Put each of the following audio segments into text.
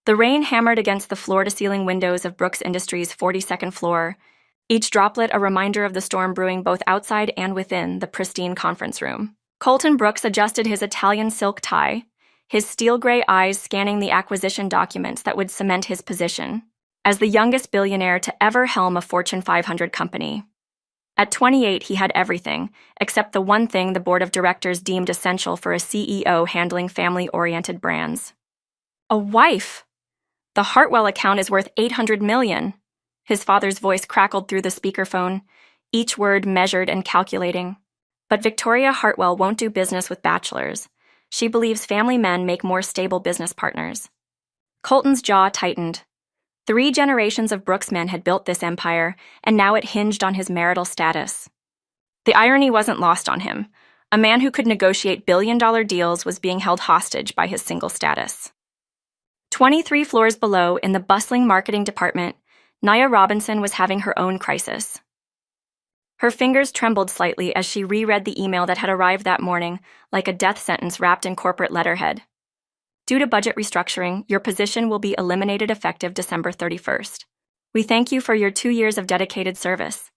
The rain hammered against the floor-to-ceiling windows of Brooks Industries' 42nd floor, each droplet a reminder of the storm brewing both outside and within the pristine conference room. Colton Brooks adjusted his Italian silk tie, his steel-gray eyes scanning the acquisition documents that would cement his position as the youngest billionaire to ever helm a Fortune 500 company. At 28, he had everything, except the one thing the board of directors deemed essential for a CEO handling family-oriented brands. A wife! The Hartwell account is worth $800 million. His father's voice crackled through the speakerphone, each word measured and calculating. But Victoria Hartwell won't do business with bachelors. She believes family men make more stable business partners. Colton's jaw tightened. 3 generations of Brooks men had built this empire, and now it hinged on his marital status. The irony wasn't lost on him. A man who could negotiate billion-dollar deals was being held hostage by his single status. 23 floors below, in the bustling marketing department, Nia Robinson was having her own crisis. Her fingers trembled slightly as she reread the email that had arrived that morning, like a death sentence wrapped in corporate letterhead. Due to budget restructuring, your position will be eliminated effective December 31st. We thank you for your 2 years of dedicated service.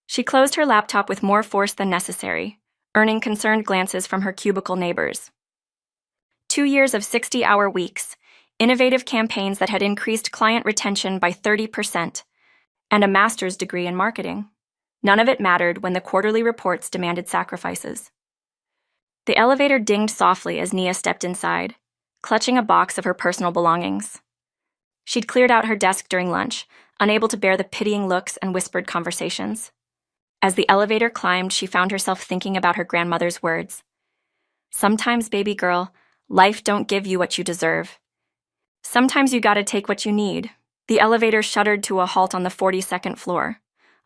She closed her laptop with more force than necessary, earning concerned glances from her cubicle neighbors. 2 years of 60-hour weeks, innovative campaigns that had increased client retention by 30%, and a master's degree in marketing. None of it mattered when the quarterly reports demanded sacrifices. The elevator dinged softly as Nia stepped inside, clutching a box of her personal belongings. She'd cleared out her desk during lunch, unable to bear the pitying looks and whispered conversations. As the elevator climbed, she found herself thinking about her grandmother's words. Sometimes, baby girl, life don't give you what you deserve. Sometimes you gotta take what you need. The elevator shuddered to a halt on the 42nd floor,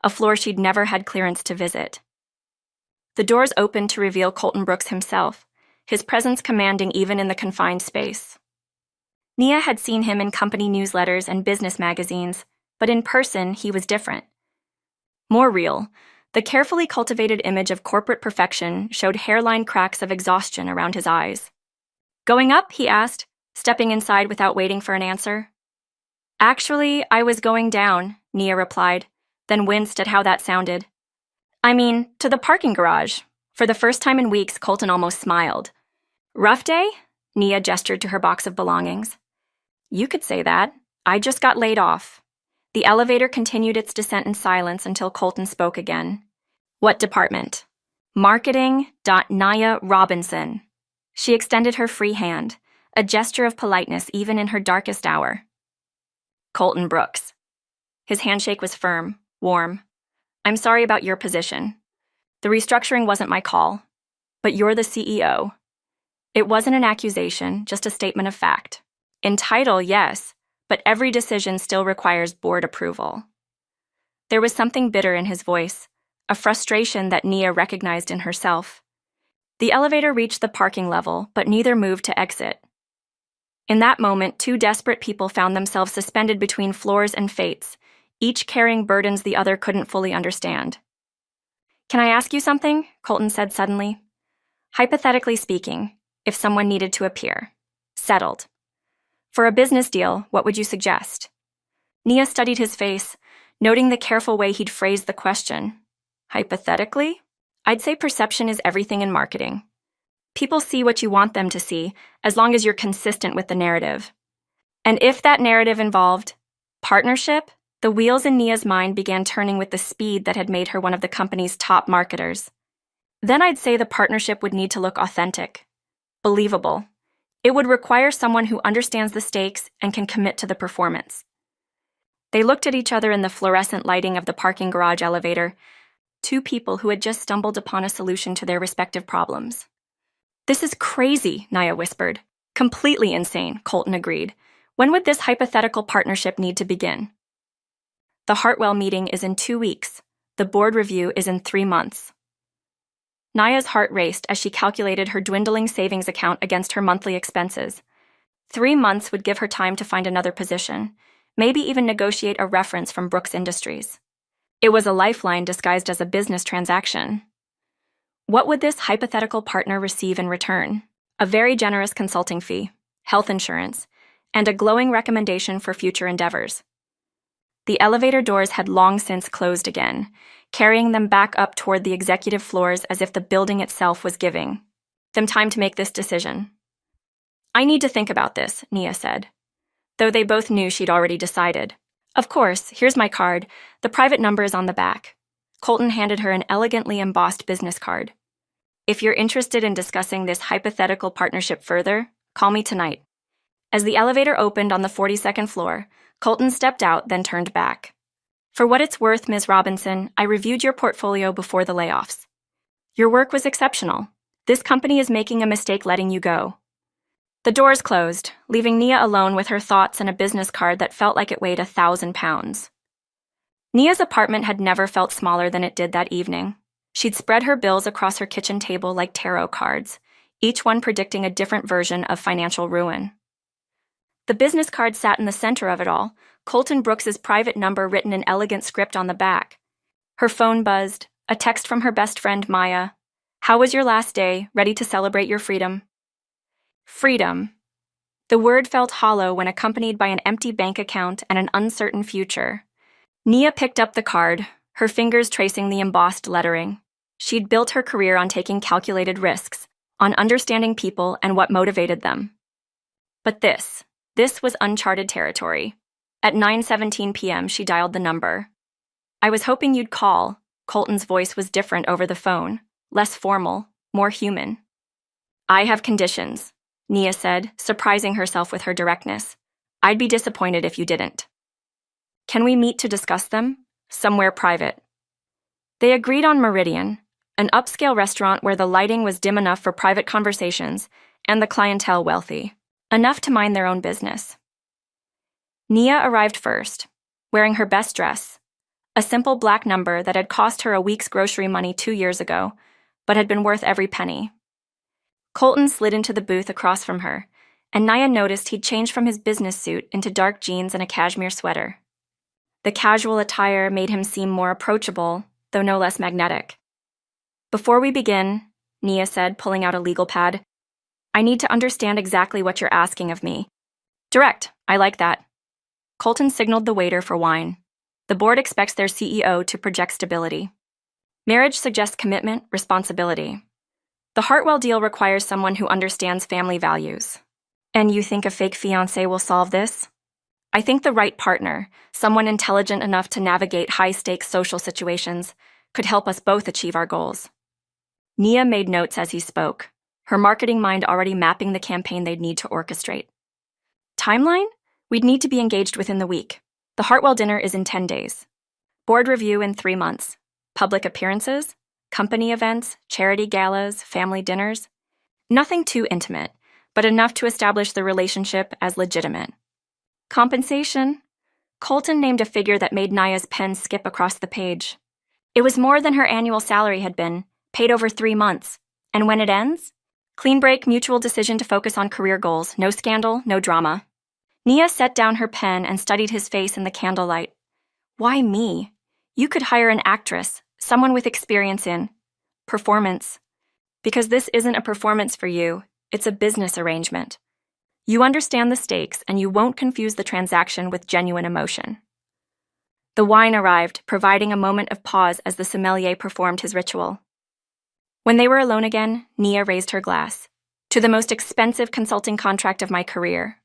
a floor she'd never had clearance to visit. The doors opened to reveal Colton Brooks himself, his presence commanding even in the confined space. Nia had seen him in company newsletters and business magazines, but in person, he was different. More real, the carefully cultivated image of corporate perfection showed hairline cracks of exhaustion around his eyes. Going up? He asked, stepping inside without waiting for an answer. Actually, I was going down, Nia replied, then winced at how that sounded. I mean, to the parking garage. For the first time in weeks, Colton almost smiled. Rough day? Nia gestured to her box of belongings. You could say that. I just got laid off. The elevator continued its descent in silence until Colton spoke again. What department? Marketing. Nia Robinson. She extended her free hand, a gesture of politeness even in her darkest hour. Colton Brooks. His handshake was firm, warm. I'm sorry about your position. The restructuring wasn't my call, but you're the CEO. It wasn't an accusation, just a statement of fact. In title, yes, but every decision still requires board approval. There was something bitter in his voice, a frustration that Nia recognized in herself. The elevator reached the parking level, but neither moved to exit. In that moment, 2 desperate people found themselves suspended between floors and fates, each carrying burdens the other couldn't fully understand. Can I ask you something? Colton said suddenly. Hypothetically speaking, if someone needed to appear. Settled. For a business deal, what would you suggest? Nia studied his face, noting the careful way he'd phrased the question. Hypothetically? I'd say perception is everything in marketing. People see what you want them to see, as long as you're consistent with the narrative. And if that narrative involved partnership, the wheels in Nia's mind began turning with the speed that had made her one of the company's top marketers. Then I'd say the partnership would need to look authentic, believable. It would require someone who understands the stakes and can commit to the performance. They looked at each other in the fluorescent lighting of the parking garage elevator, 2 people who had just stumbled upon a solution to their respective problems. This is crazy, Nia whispered. Completely insane, Colton agreed. When would this hypothetical partnership need to begin? The Hartwell meeting is in 2 weeks. The board review is in 3 months. Nia's heart raced as she calculated her dwindling savings account against her monthly expenses. 3 months would give her time to find another position, maybe even negotiate a reference from Brooks Industries. It was a lifeline disguised as a business transaction. What would this hypothetical partner receive in return? A very generous consulting fee, health insurance, and a glowing recommendation for future endeavors. The elevator doors had long since closed again, carrying them back up toward the executive floors as if the building itself was giving them time to make this decision. "I need to think about this," Nia said, though they both knew she'd already decided. "Of course, here's my card. The private number is on the back." Colton handed her an elegantly embossed business card. "If you're interested in discussing this hypothetical partnership further, call me tonight." As the elevator opened on the 42nd floor, Colton stepped out, then turned back. "For what it's worth, Ms. Robinson, I reviewed your portfolio before the layoffs. Your work was exceptional. This company is making a mistake letting you go." The doors closed, leaving Nia alone with her thoughts and a business card that felt like it weighed 1,000 pounds. Nia's apartment had never felt smaller than it did that evening. She'd spread her bills across her kitchen table like tarot cards, each one predicting a different version of financial ruin. The business card sat in the center of it all, Colton Brooks's private number written in elegant script on the back. Her phone buzzed, a text from her best friend Maya. "How was your last day? Ready to celebrate your freedom?" Freedom. The word felt hollow when accompanied by an empty bank account and an uncertain future. Nia picked up the card, her fingers tracing the embossed lettering. She'd built her career on taking calculated risks, on understanding people and what motivated them. But this was uncharted territory. At 9:17 p.m., she dialed the number. "I was hoping you'd call." Colton's voice was different over the phone, less formal, more human. "I have conditions," Nia said, surprising herself with her directness. "I'd be disappointed if you didn't." "Can we meet to discuss them? Somewhere private." They agreed on Meridian, an upscale restaurant where the lighting was dim enough for private conversations and the clientele wealthy, enough to mind their own business. Nia arrived first, wearing her best dress, a simple black number that had cost her a week's grocery money 2 years ago, but had been worth every penny. Colton slid into the booth across from her, and Nia noticed he'd changed from his business suit into dark jeans and a cashmere sweater. The casual attire made him seem more approachable, though no less magnetic. "Before we begin," Nia said, pulling out a legal pad, "I need to understand exactly what you're asking of me." "Direct, I like that." Colton signaled the waiter for wine. "The board expects their CEO to project stability. Marriage suggests commitment, responsibility. The Hartwell deal requires someone who understands family values." "And you think a fake fiancé will solve this?" "I think the right partner, someone intelligent enough to navigate high-stakes social situations, could help us both achieve our goals." Nia made notes as he spoke, her marketing mind already mapping the campaign they'd need to orchestrate. "Timeline? We'd need to be engaged within the week. The Hartwell dinner is in 10 days. Board review in 3 months. Public appearances, company events, charity galas, family dinners. Nothing too intimate, but enough to establish the relationship as legitimate. Compensation." Colton named a figure that made Nia's pen skip across the page. It was more than her annual salary had been, paid over 3 months. And when it ends? Clean break, mutual decision to focus on career goals, no scandal, no drama. Nia set down her pen and studied his face in the candlelight. "Why me? You could hire an actress, someone with experience in performance. Because this isn't a performance for you, it's a business arrangement. You understand the stakes, and you won't confuse the transaction with genuine emotion." The wine arrived, providing a moment of pause as the sommelier performed his ritual. When they were alone again, Nia raised her glass. "To the most expensive consulting contract of my career."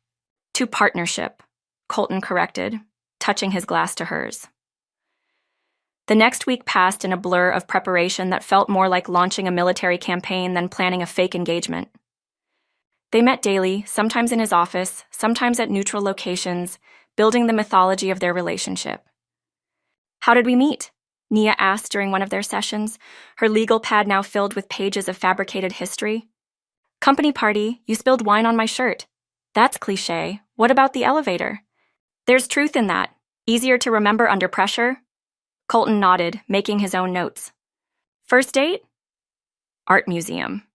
"To partnership," Colton corrected, touching his glass to hers. The next week passed in a blur of preparation that felt more like launching a military campaign than planning a fake engagement. They met daily, sometimes in his office, sometimes at neutral locations, building the mythology of their relationship. "How did we meet?" Nia asked during one of their sessions, her legal pad now filled with pages of fabricated history. "Company party, you spilled wine on my shirt." "That's cliché. What about the elevator?" "There's truth in that. Easier to remember under pressure." Colton nodded, making his own notes. "First date?" "Art museum."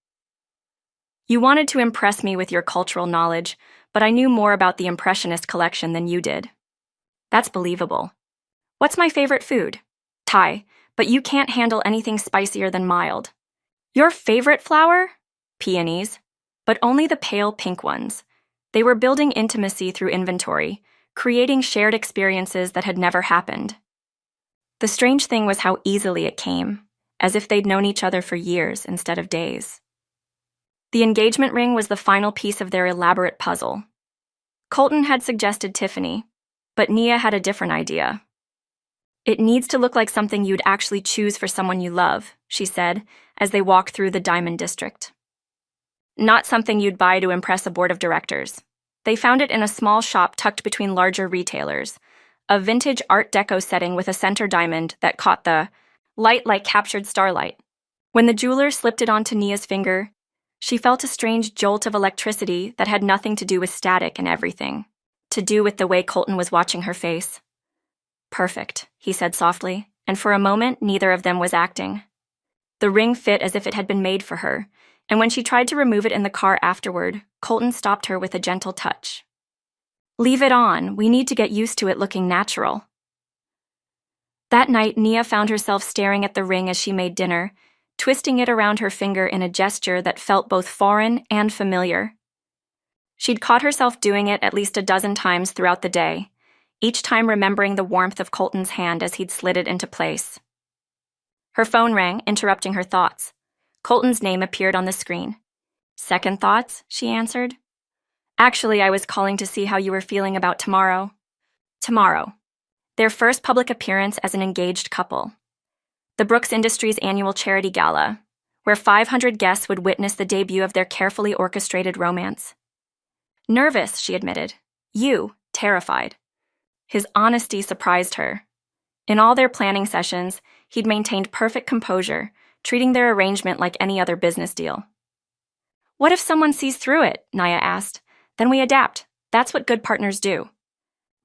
"You wanted to impress me with your cultural knowledge, but I knew more about the Impressionist collection than you did." "That's believable." "What's my favorite food?" "Thai, but you can't handle anything spicier than mild." "Your favorite flower?" "Peonies, but only the pale pink ones. They were building intimacy through inventory, creating shared experiences that had never happened. The strange thing was how easily it came, as if they'd known each other for years instead of days. The engagement ring was the final piece of their elaborate puzzle. Colton had suggested Tiffany, but Nia had a different idea. "It needs to look like something you'd actually choose for someone you love," she said, as they walked through the Diamond District. "Not something you'd buy to impress a board of directors." They found it in a small shop tucked between larger retailers, a vintage Art Deco setting with a center diamond that caught the light like captured starlight. When the jeweler slipped it onto Nia's finger, she felt a strange jolt of electricity that had nothing to do with static and everything to do with the way Colton was watching her face. "Perfect," he said softly, and for a moment neither of them was acting. The ring fit as if it had been made for her, and when she tried to remove it in the car afterward, Colton stopped her with a gentle touch. "Leave it on. We need to get used to it looking natural." That night, Nia found herself staring at the ring as she made dinner, twisting it around her finger in a gesture that felt both foreign and familiar. She'd caught herself doing it at least a dozen times throughout the day, each time remembering the warmth of Colton's hand as he'd slid it into place. Her phone rang, interrupting her thoughts. Colton's name appeared on the screen. "Second thoughts?" she answered. "Actually, I was calling to see how you were feeling about tomorrow." Tomorrow. Their first public appearance as an engaged couple. The Brooks Industries annual charity gala, where 500 guests would witness the debut of their carefully orchestrated romance. "Nervous," she admitted. "You, terrified." His honesty surprised her. In all their planning sessions, he'd maintained perfect composure, treating their arrangement like any other business deal. "What if someone sees through it?" Nia asked. "Then we adapt. That's what good partners do."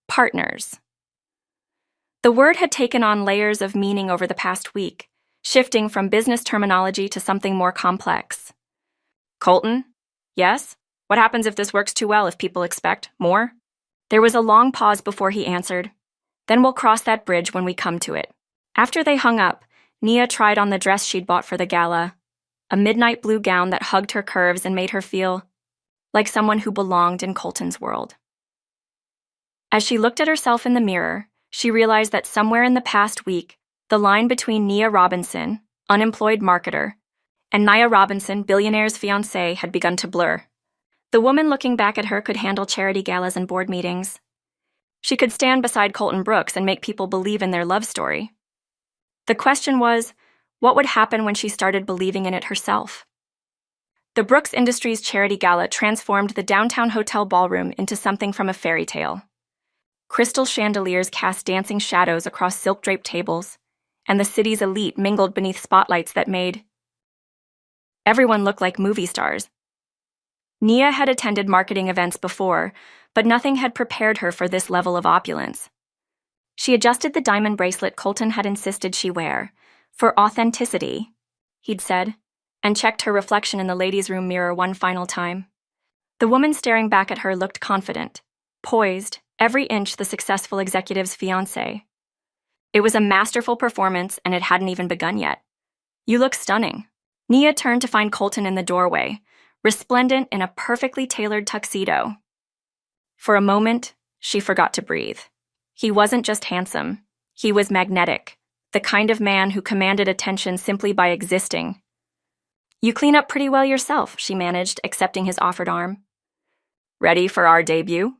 Partners. The word had taken on layers of meaning over the past week, shifting from business terminology to something more complex. "Colton? Yes? What happens if this works too well, if people expect more?" There was a long pause before he answered. "Then we'll cross that bridge when we come to it." After they hung up, Nia tried on the dress she'd bought for the gala, a midnight blue gown that hugged her curves and made her feel like someone who belonged in Colton's world. As she looked at herself in the mirror, she realized that somewhere in the past week, the line between Nia Robinson, unemployed marketer, and Nia Robinson, billionaire's fiancée, had begun to blur. The woman looking back at her could handle charity galas and board meetings. She could stand beside Colton Brooks and make people believe in their love story. The question was, what would happen when she started believing in it herself? The Brooks Industries charity gala transformed the downtown hotel ballroom into something from a fairy tale. Crystal chandeliers cast dancing shadows across silk-draped tables, and the city's elite mingled beneath spotlights that made everyone look like movie stars. Nia had attended marketing events before, but nothing had prepared her for this level of opulence. She adjusted the diamond bracelet Colton had insisted she wear, for authenticity, he'd said, and checked her reflection in the ladies' room mirror one final time. The woman staring back at her looked confident, poised, every inch the successful executive's fiancée. It was a masterful performance, and it hadn't even begun yet. "You look stunning." Nia turned to find Colton in the doorway, resplendent in a perfectly tailored tuxedo. For a moment, she forgot to breathe. He wasn't just handsome. He was magnetic, the kind of man who commanded attention simply by existing. "You clean up pretty well yourself," she managed, accepting his offered arm. "Ready for our debut?"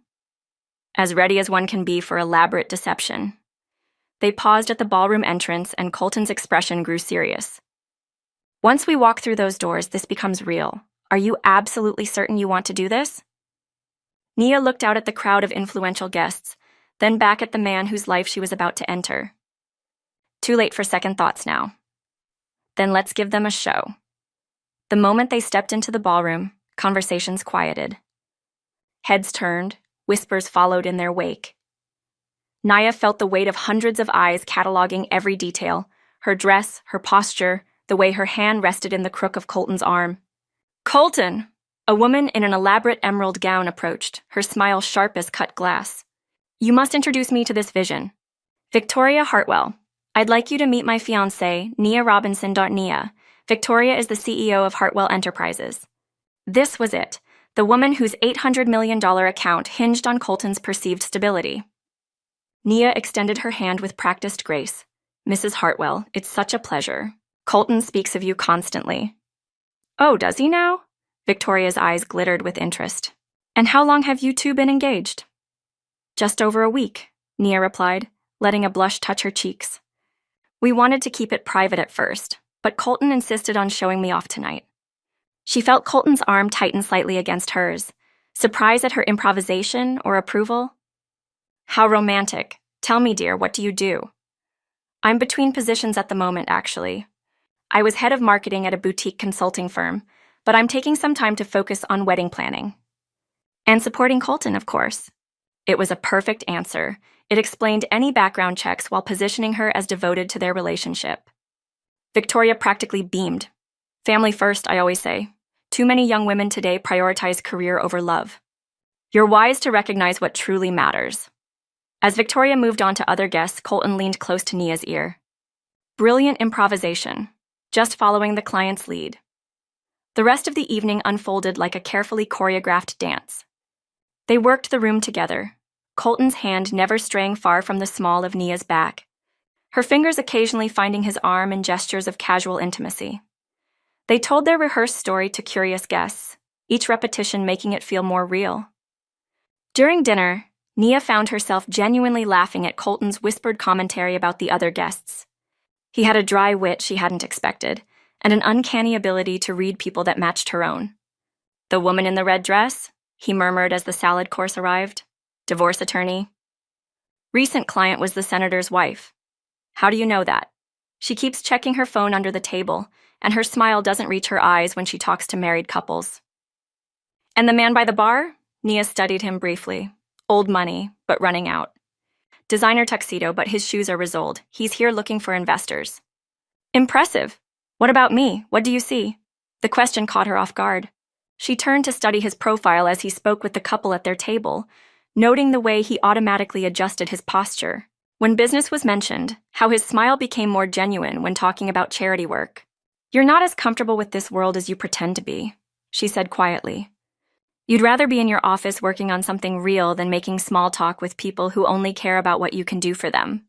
As ready as one can be for elaborate deception. They paused at the ballroom entrance, and Colton's expression grew serious. "Once we walk through those doors, this becomes real. Are you absolutely certain you want to do this?" Nia looked out at the crowd of influential guests, then back at the man whose life she was about to enter. Too late for second thoughts now. Then let's give them a show. The moment they stepped into the ballroom, conversations quieted. Heads turned, whispers followed in their wake. Nia felt the weight of hundreds of eyes cataloging every detail, her dress, her posture, the way her hand rested in the crook of Colton's arm. "Colton!" A woman in an elaborate emerald gown approached, her smile sharp as cut glass. "You must introduce me to this vision. Victoria Hartwell. I'd like you to meet my fiancée, Nia Robinson. Nia. Victoria is the CEO of Hartwell Enterprises." This was it, the woman whose $800 million account hinged on Colton's perceived stability. Nia extended her hand with practiced grace. "Mrs. Hartwell, it's such a pleasure. Colton speaks of you constantly." "Oh, does he now?" Victoria's eyes glittered with interest. "And how long have you two been engaged?" "Just over a week," Nia replied, letting a blush touch her cheeks. "We wanted to keep it private at first, but Colton insisted on showing me off tonight." She felt Colton's arm tighten slightly against hers. Surprise at her improvisation or approval? "How romantic. Tell me, dear, what do you do?" "I'm between positions at the moment, actually. I was head of marketing at a boutique consulting firm, but I'm taking some time to focus on wedding planning." "And supporting Colton, of course." It was a perfect answer. It explained any background checks while positioning her as devoted to their relationship. Victoria practically beamed. "Family first, I always say. Too many young women today prioritize career over love. You're wise to recognize what truly matters." As Victoria moved on to other guests, Colton leaned close to Nia's ear. "Brilliant improvisation. Just following the client's lead." The rest of the evening unfolded like a carefully choreographed dance. They worked the room together, Colton's hand never straying far from the small of Nia's back, her fingers occasionally finding his arm in gestures of casual intimacy. They told their rehearsed story to curious guests, each repetition making it feel more real. During dinner, Nia found herself genuinely laughing at Colton's whispered commentary about the other guests. He had a dry wit she hadn't expected, and an uncanny ability to read people that matched her own. "The woman in the red dress?" he murmured as the salad course arrived. "Divorce attorney?" "Recent client was the senator's wife." "How do you know that?" "She keeps checking her phone under the table, and her smile doesn't reach her eyes when she talks to married couples." "And the man by the bar?" Nia studied him briefly. "Old money, but running out. Designer tuxedo, but his shoes are resoled. He's here looking for investors." "Impressive. What about me? What do you see?" The question caught her off guard. She turned to study his profile as he spoke with the couple at their table, noting the way he automatically adjusted his posture. When business was mentioned, how his smile became more genuine when talking about charity work. "You're not as comfortable with this world as you pretend to be," she said quietly. "You'd rather be in your office working on something real than making small talk with people who only care about what you can do for them."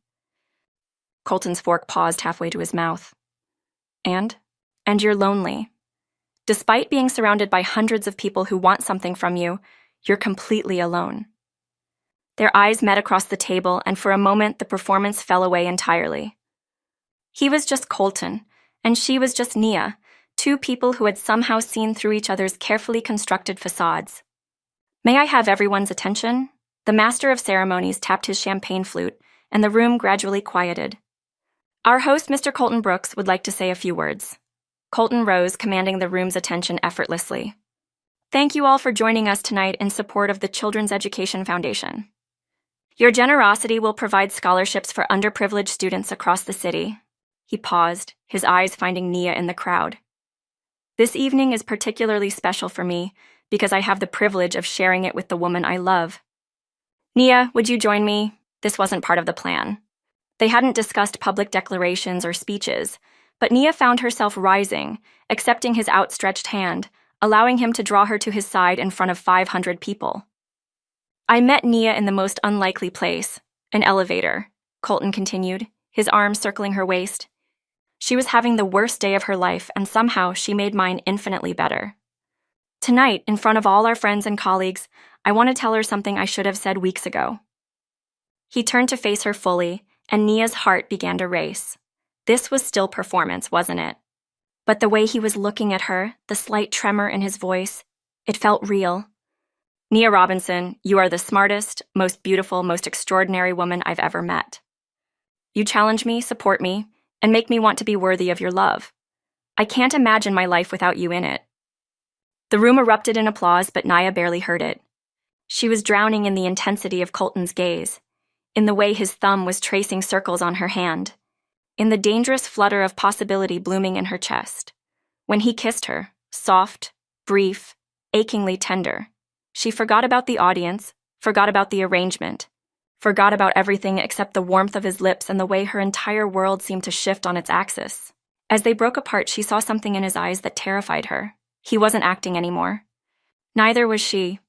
Colton's fork paused halfway to his mouth. And you're lonely. Despite being surrounded by hundreds of people who want something from you, you're completely alone." Their eyes met across the table, and for a moment the performance fell away entirely. He was just Colton, and she was just Nia, two people who had somehow seen through each other's carefully constructed facades. "May I have everyone's attention?" The master of ceremonies tapped his champagne flute, and the room gradually quieted. "Our host, Mr. Colton Brooks, would like to say a few words." Colton rose, commanding the room's attention effortlessly. "Thank you all for joining us tonight in support of the Children's Education Foundation. Your generosity will provide scholarships for underprivileged students across the city." He paused, his eyes finding Nia in the crowd. "This evening is particularly special for me because I have the privilege of sharing it with the woman I love." "Nia, would you join me?" This wasn't part of the plan. They hadn't discussed public declarations or speeches, but Nia found herself rising, accepting his outstretched hand, allowing him to draw her to his side in front of 500 people. "I met Nia in the most unlikely place, an elevator," Colton continued, his arm circling her waist. "She was having the worst day of her life, and somehow she made mine infinitely better. Tonight, in front of all our friends and colleagues, I want to tell her something I should have said weeks ago." He turned to face her fully, and Nia's heart began to race. This was still performance, wasn't it? But the way he was looking at her, the slight tremor in his voice, it felt real. "Nia Robinson, you are the smartest, most beautiful, most extraordinary woman I've ever met. You challenge me, support me, and make me want to be worthy of your love. I can't imagine my life without you in it." The room erupted in applause, but Nia barely heard it. She was drowning in the intensity of Colton's gaze, in the way his thumb was tracing circles on her hand, in the dangerous flutter of possibility blooming in her chest. When he kissed her, soft, brief, achingly tender, she forgot about the audience, forgot about the arrangement, forgot about everything except the warmth of his lips and the way her entire world seemed to shift on its axis. As they broke apart, she saw something in his eyes that terrified her. He wasn't acting anymore. Neither was she.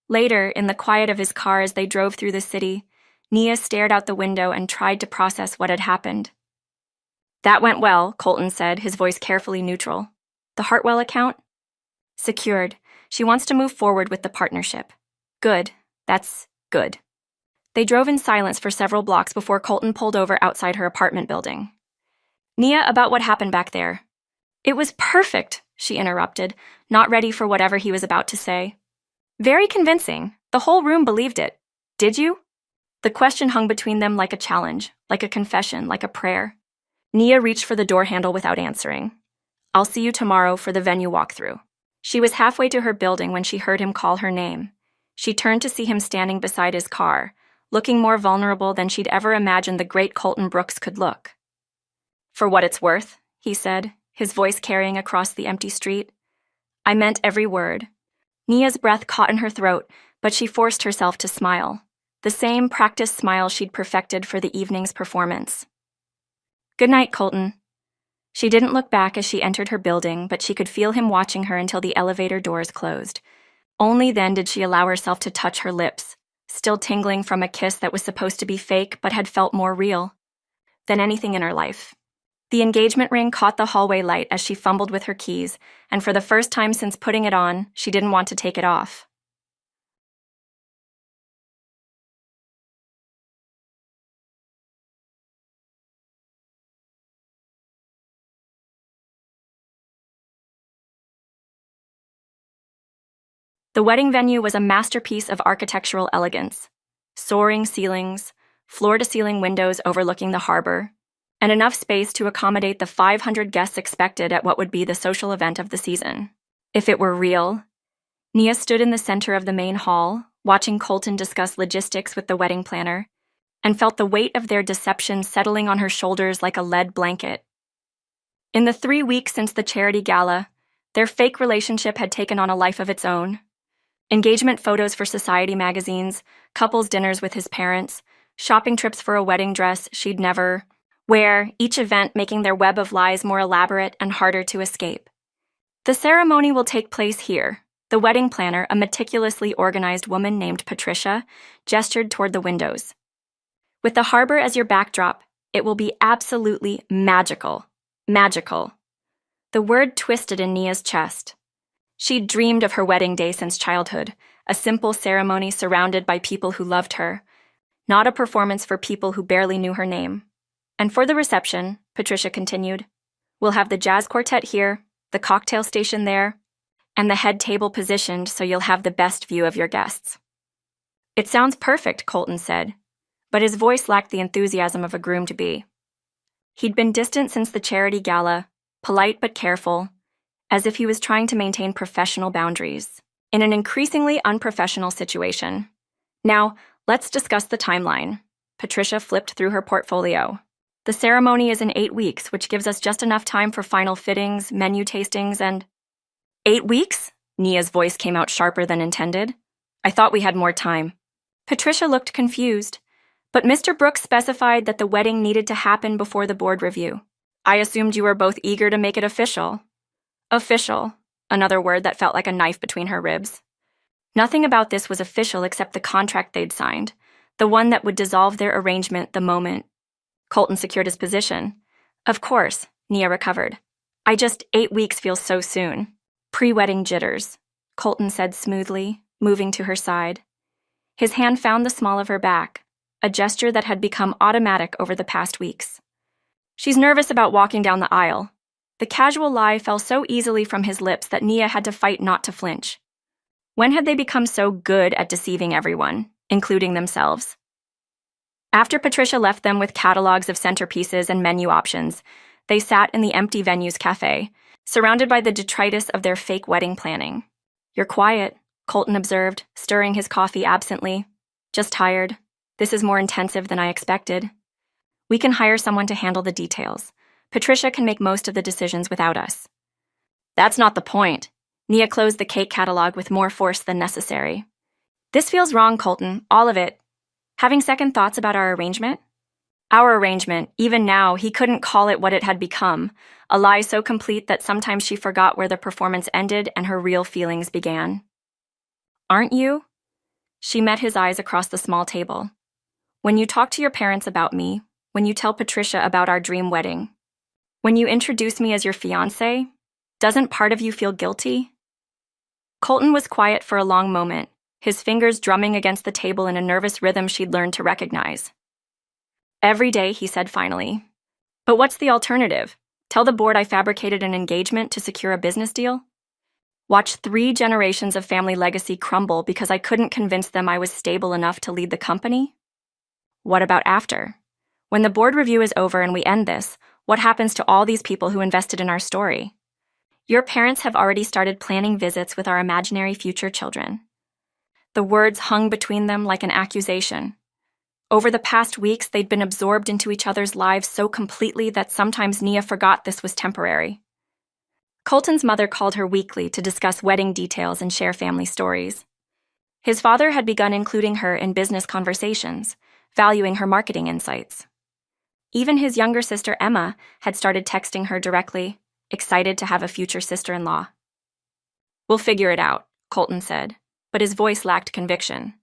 Later, in the quiet of his car as they drove through the city, Nia stared out the window and tried to process what had happened. That went well, Colton said, his voice carefully neutral. The Hartwell account? Secured. She wants to move forward with the partnership. Good. That's good. They drove in silence for several blocks before Colton pulled over outside her apartment building. Nia, about what happened back there. It was perfect, she interrupted, not ready for whatever he was about to say. Very convincing. The whole room believed it. Did you? The question hung between them like a challenge, like a confession, like a prayer. Nia reached for the door handle without answering. I'll see you tomorrow for the venue walkthrough. She was halfway to her building when she heard him call her name. She turned to see him standing beside his car, looking more vulnerable than she'd ever imagined the great Colton Brooks could look. For what it's worth, he said, his voice carrying across the empty street. I meant every word. Nia's breath caught in her throat, but she forced herself to smile, the same practiced smile she'd perfected for the evening's performance. Good night, Colton. She didn't look back as she entered her building, but she could feel him watching her until the elevator doors closed. Only then did she allow herself to touch her lips, still tingling from a kiss that was supposed to be fake but had felt more real than anything in her life. The engagement ring caught the hallway light as she fumbled with her keys, and for the first time since putting it on, she didn't want to take it off. The wedding venue was a masterpiece of architectural elegance. Soaring ceilings, floor-to-ceiling windows overlooking the harbor, and enough space to accommodate the 500 guests expected at what would be the social event of the season. If it were real, Nia stood in the center of the main hall, watching Colton discuss logistics with the wedding planner, and felt the weight of their deception settling on her shoulders like a lead blanket. In the 3 weeks since the charity gala, their fake relationship had taken on a life of its own. Engagement photos for society magazines, couples dinners with his parents, shopping trips for a wedding dress she'd never wear, each event making their web of lies more elaborate and harder to escape. The ceremony will take place here. The wedding planner, a meticulously organized woman named Patricia, gestured toward the windows. With the harbor as your backdrop, it will be absolutely magical. Magical. The word twisted in Nia's chest. She'd dreamed of her wedding day since childhood, a simple ceremony surrounded by people who loved her, not a performance for people who barely knew her name. And for the reception, Patricia continued, we'll have the jazz quartet here, the cocktail station there, and the head table positioned so you'll have the best view of your guests. It sounds perfect, Colton said, but his voice lacked the enthusiasm of a groom-to-be. He'd been distant since the charity gala, polite but careful, as if he was trying to maintain professional boundaries, in an increasingly unprofessional situation. Now, let's discuss the timeline. Patricia flipped through her portfolio. The ceremony is in 8 weeks, which gives us just enough time for final fittings, menu tastings, and... 8 weeks? Nia's voice came out sharper than intended. I thought we had more time. Patricia looked confused, but Mr. Brooks specified that the wedding needed to happen before the board review. I assumed you were both eager to make it official. Official, another word that felt like a knife between her ribs. Nothing about this was official except the contract they'd signed, the one that would dissolve their arrangement the moment Colton secured his position. Of course, Nia recovered. 8 weeks feels so soon. Pre-wedding jitters, Colton said smoothly, moving to her side. His hand found the small of her back, a gesture that had become automatic over the past weeks. She's nervous about walking down the aisle. The casual lie fell so easily from his lips that Nia had to fight not to flinch. When had they become so good at deceiving everyone, including themselves? After Patricia left them with catalogs of centerpieces and menu options, they sat in the empty venue's cafe, surrounded by the detritus of their fake wedding planning. You're quiet, Colton observed, stirring his coffee absently. Just tired. This is more intensive than I expected. We can hire someone to handle the details. Patricia can make most of the decisions without us. That's not the point. Nia closed the cake catalog with more force than necessary. This feels wrong, Colton, all of it. Having second thoughts about our arrangement? Our arrangement, even now, he couldn't call it what it had become, a lie so complete that sometimes she forgot where the performance ended and her real feelings began. Aren't you? She met his eyes across the small table. When you talk to your parents about me, when you tell Patricia about our dream wedding, when you introduce me as your fiancé, doesn't part of you feel guilty? Colton was quiet for a long moment, his fingers drumming against the table in a nervous rhythm she'd learned to recognize. Every day, he said finally. But what's the alternative? Tell the board I fabricated an engagement to secure a business deal? Watch 3 generations of family legacy crumble because I couldn't convince them I was stable enough to lead the company? What about after? When the board review is over and we end this, what happens to all these people who invested in our story? Your parents have already started planning visits with our imaginary future children. The words hung between them like an accusation. Over the past weeks, they'd been absorbed into each other's lives so completely that sometimes Nia forgot this was temporary. Colton's mother called her weekly to discuss wedding details and share family stories. His father had begun including her in business conversations, valuing her marketing insights. Even his younger sister Emma had started texting her directly, excited to have a future sister-in-law. We'll figure it out, Colton said, but his voice lacked conviction.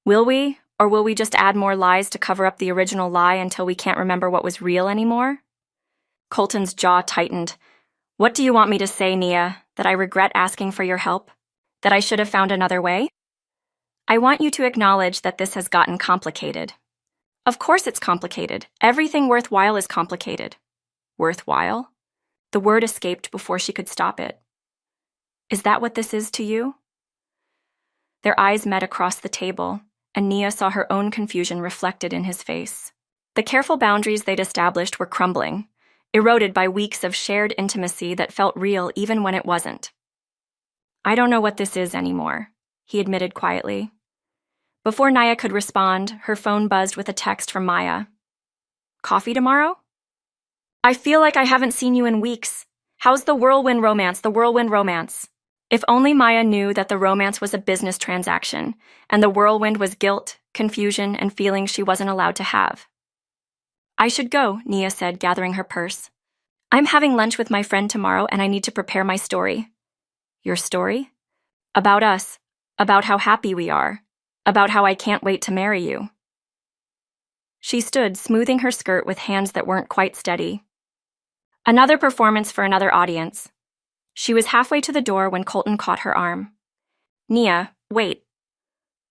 Will we, or will we just add more lies to cover up the original lie until we can't remember what was real anymore? Colton's jaw tightened. What do you want me to say, Nia? That I regret asking for your help? That I should have found another way? I want you to acknowledge that this has gotten complicated. Of course it's complicated. Everything worthwhile is complicated. Worthwhile? The word escaped before she could stop it. Is that what this is to you? Their eyes met across the table, and Nia saw her own confusion reflected in his face. The careful boundaries they'd established were crumbling, eroded by weeks of shared intimacy that felt real even when it wasn't. I don't know what this is anymore, he admitted quietly. Before Nia could respond, her phone buzzed with a text from Maya. Coffee tomorrow? I feel like I haven't seen you in weeks. How's the whirlwind romance? If only Maya knew that the romance was a business transaction, and the whirlwind was guilt, confusion, and feelings she wasn't allowed to have. I should go, Nia said, gathering her purse. I'm having lunch with my friend tomorrow, and I need to prepare my story. Your story? About us. About how happy we are. About how I can't wait to marry you. She stood, smoothing her skirt with hands that weren't quite steady. Another performance for another audience. She was halfway to the door when Colton caught her arm. Nia, wait.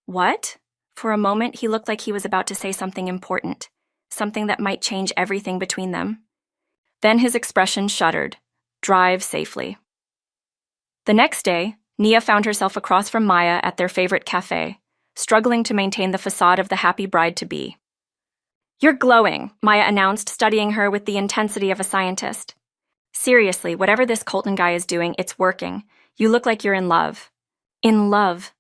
What? For a moment, he looked like he was about to say something important, something that might change everything between them. Then his expression shuddered. Drive safely. The next day, Nia found herself across from Maya at their favorite cafe, struggling to maintain the facade of the happy bride-to-be. You're glowing, Maya announced, studying her with the intensity of a scientist. Seriously, whatever this Colton guy is doing, it's working. You look like you're in love. In love.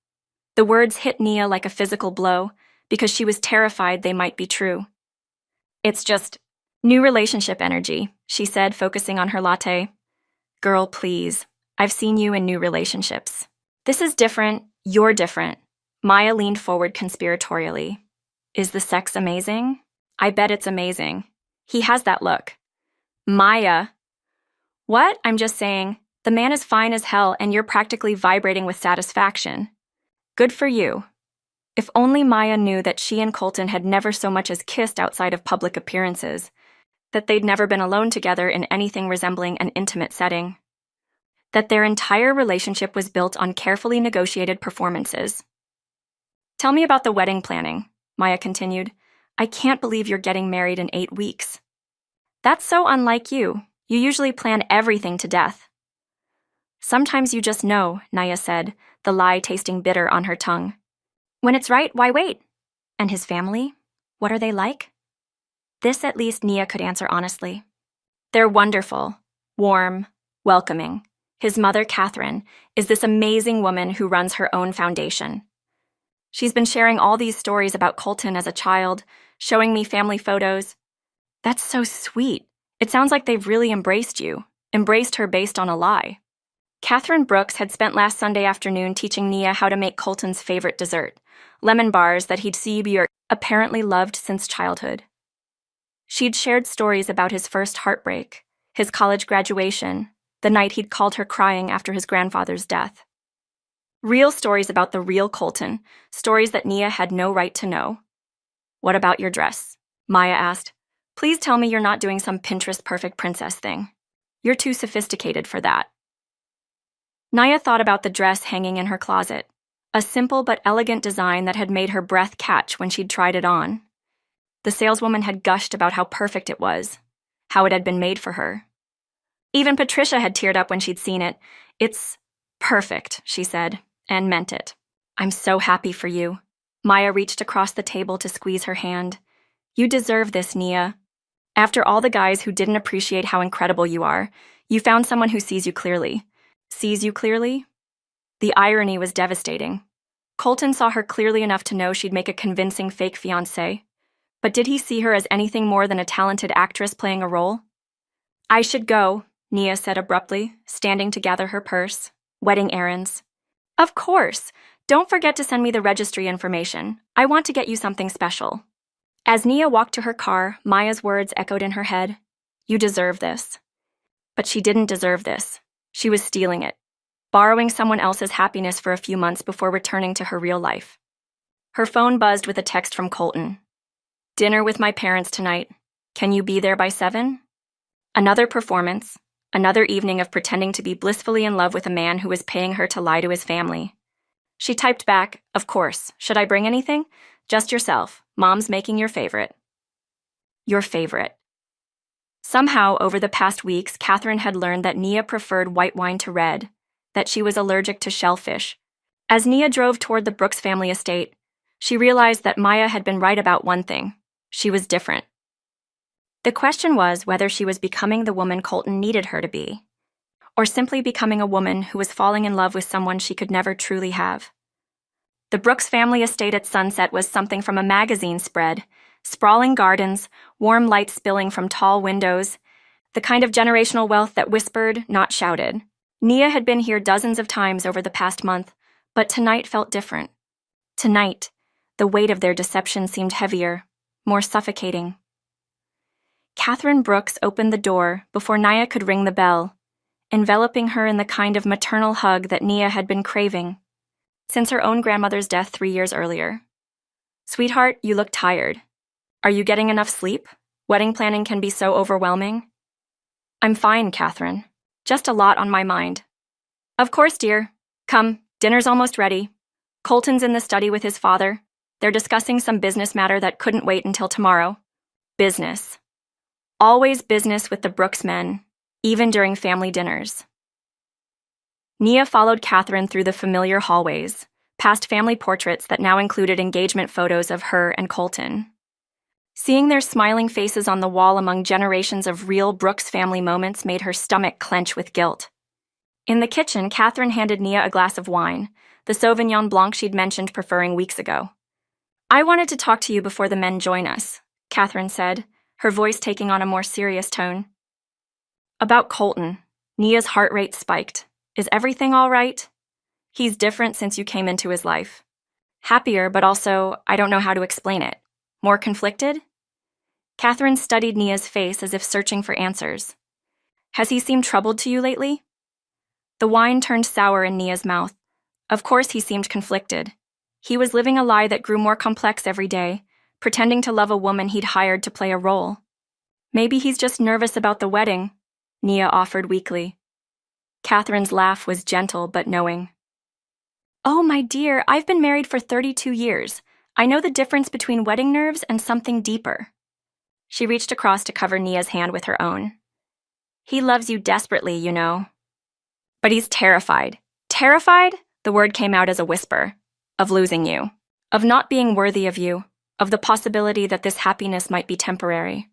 The words hit Nia like a physical blow, because she was terrified they might be true. It's just new relationship energy, she said, focusing on her latte. Girl, please. I've seen you in new relationships. This is different. You're different. Maya leaned forward conspiratorially. Is the sex amazing? I bet it's amazing. He has that look. Maya. What? I'm just saying, the man is fine as hell and you're practically vibrating with satisfaction. Good for you. If only Maya knew that she and Colton had never so much as kissed outside of public appearances, that they'd never been alone together in anything resembling an intimate setting, that their entire relationship was built on carefully negotiated performances. Tell me about the wedding planning, Maya continued. I can't believe you're getting married in 8 weeks. That's so unlike you. You usually plan everything to death. Sometimes you just know, Nia said, the lie tasting bitter on her tongue. When it's right, why wait? And his family? What are they like? This at least Nia could answer honestly. They're wonderful, warm, welcoming. His mother, Catherine, is this amazing woman who runs her own foundation. She's been sharing all these stories about Colton as a child, showing me family photos. That's so sweet. It sounds like they've really embraced you, embraced her based on a lie. Catherine Brooks had spent last Sunday afternoon teaching Nia how to make Colton's favorite dessert, lemon bars that he'd apparently loved since childhood. She'd shared stories about his first heartbreak, his college graduation, the night he'd called her crying after his grandfather's death. Real stories about the real Colton, stories that Nia had no right to know. What about your dress? Maya asked. Please tell me you're not doing some Pinterest perfect princess thing. You're too sophisticated for that. Nia thought about the dress hanging in her closet, a simple but elegant design that had made her breath catch when she'd tried it on. The saleswoman had gushed about how perfect it was, how it had been made for her. Even Patricia had teared up when she'd seen it. It's perfect, she said, and meant it. I'm so happy for you. Maya reached across the table to squeeze her hand. You deserve this, Nia. After all the guys who didn't appreciate how incredible you are, you found someone who sees you clearly. Sees you clearly? The irony was devastating. Colton saw her clearly enough to know she'd make a convincing fake fiancée. But did he see her as anything more than a talented actress playing a role? I should go, Nia said abruptly, standing to gather her purse. Wedding errands. Of course. Don't forget to send me the registry information. I want to get you something special. As Nia walked to her car, Maya's words echoed in her head. You deserve this. But she didn't deserve this. She was stealing it, borrowing someone else's happiness for a few months before returning to her real life. Her phone buzzed with a text from Colton. Dinner with my parents tonight. Can you be there by 7? Another performance, another evening of pretending to be blissfully in love with a man who was paying her to lie to his family. She typed back, of course. Should I bring anything? Just yourself. Mom's making your favorite. Your favorite. Somehow, over the past weeks, Catherine had learned that Nia preferred white wine to red, that she was allergic to shellfish. As Nia drove toward the Brooks family estate, she realized that Maya had been right about one thing. She was different. The question was whether she was becoming the woman Colton needed her to be, or simply becoming a woman who was falling in love with someone she could never truly have. The Brooks family estate at sunset was something from a magazine spread, sprawling gardens, warm lights spilling from tall windows, the kind of generational wealth that whispered, not shouted. Nia had been here dozens of times over the past month, but tonight felt different. Tonight, the weight of their deception seemed heavier, more suffocating. Catherine Brooks opened the door before Nia could ring the bell, enveloping her in the kind of maternal hug that Nia had been craving since her own grandmother's death 3 years earlier. Sweetheart, you look tired. Are you getting enough sleep? Wedding planning can be so overwhelming. I'm fine, Catherine. Just a lot on my mind. Of course, dear. Come, dinner's almost ready. Colton's in the study with his father. They're discussing some business matter that couldn't wait until tomorrow. Business. Always business with the Brooks men, even during family dinners. Nia followed Catherine through the familiar hallways, past family portraits that now included engagement photos of her and Colton. Seeing their smiling faces on the wall among generations of real Brooks family moments made her stomach clench with guilt. In the kitchen, Catherine handed Nia a glass of wine, the Sauvignon Blanc she'd mentioned preferring weeks ago. I wanted to talk to you before the men join us, Catherine said, her voice taking on a more serious tone. About Colton. Nia's heart rate spiked. Is everything all right? He's different since you came into his life. Happier, but also, I don't know how to explain it. More conflicted? Catherine studied Nia's face as if searching for answers. Has he seemed troubled to you lately? The wine turned sour in Nia's mouth. Of course he seemed conflicted. He was living a lie that grew more complex every day, pretending to love a woman he'd hired to play a role. Maybe he's just nervous about the wedding, Nia offered weakly. Catherine's laugh was gentle but knowing. Oh, my dear, I've been married for 32 years. I know the difference between wedding nerves and something deeper. She reached across to cover Nia's hand with her own. He loves you desperately, you know. But he's terrified. Terrified? The word came out as a whisper. Of losing you. Of not being worthy of you. Of the possibility that this happiness might be temporary.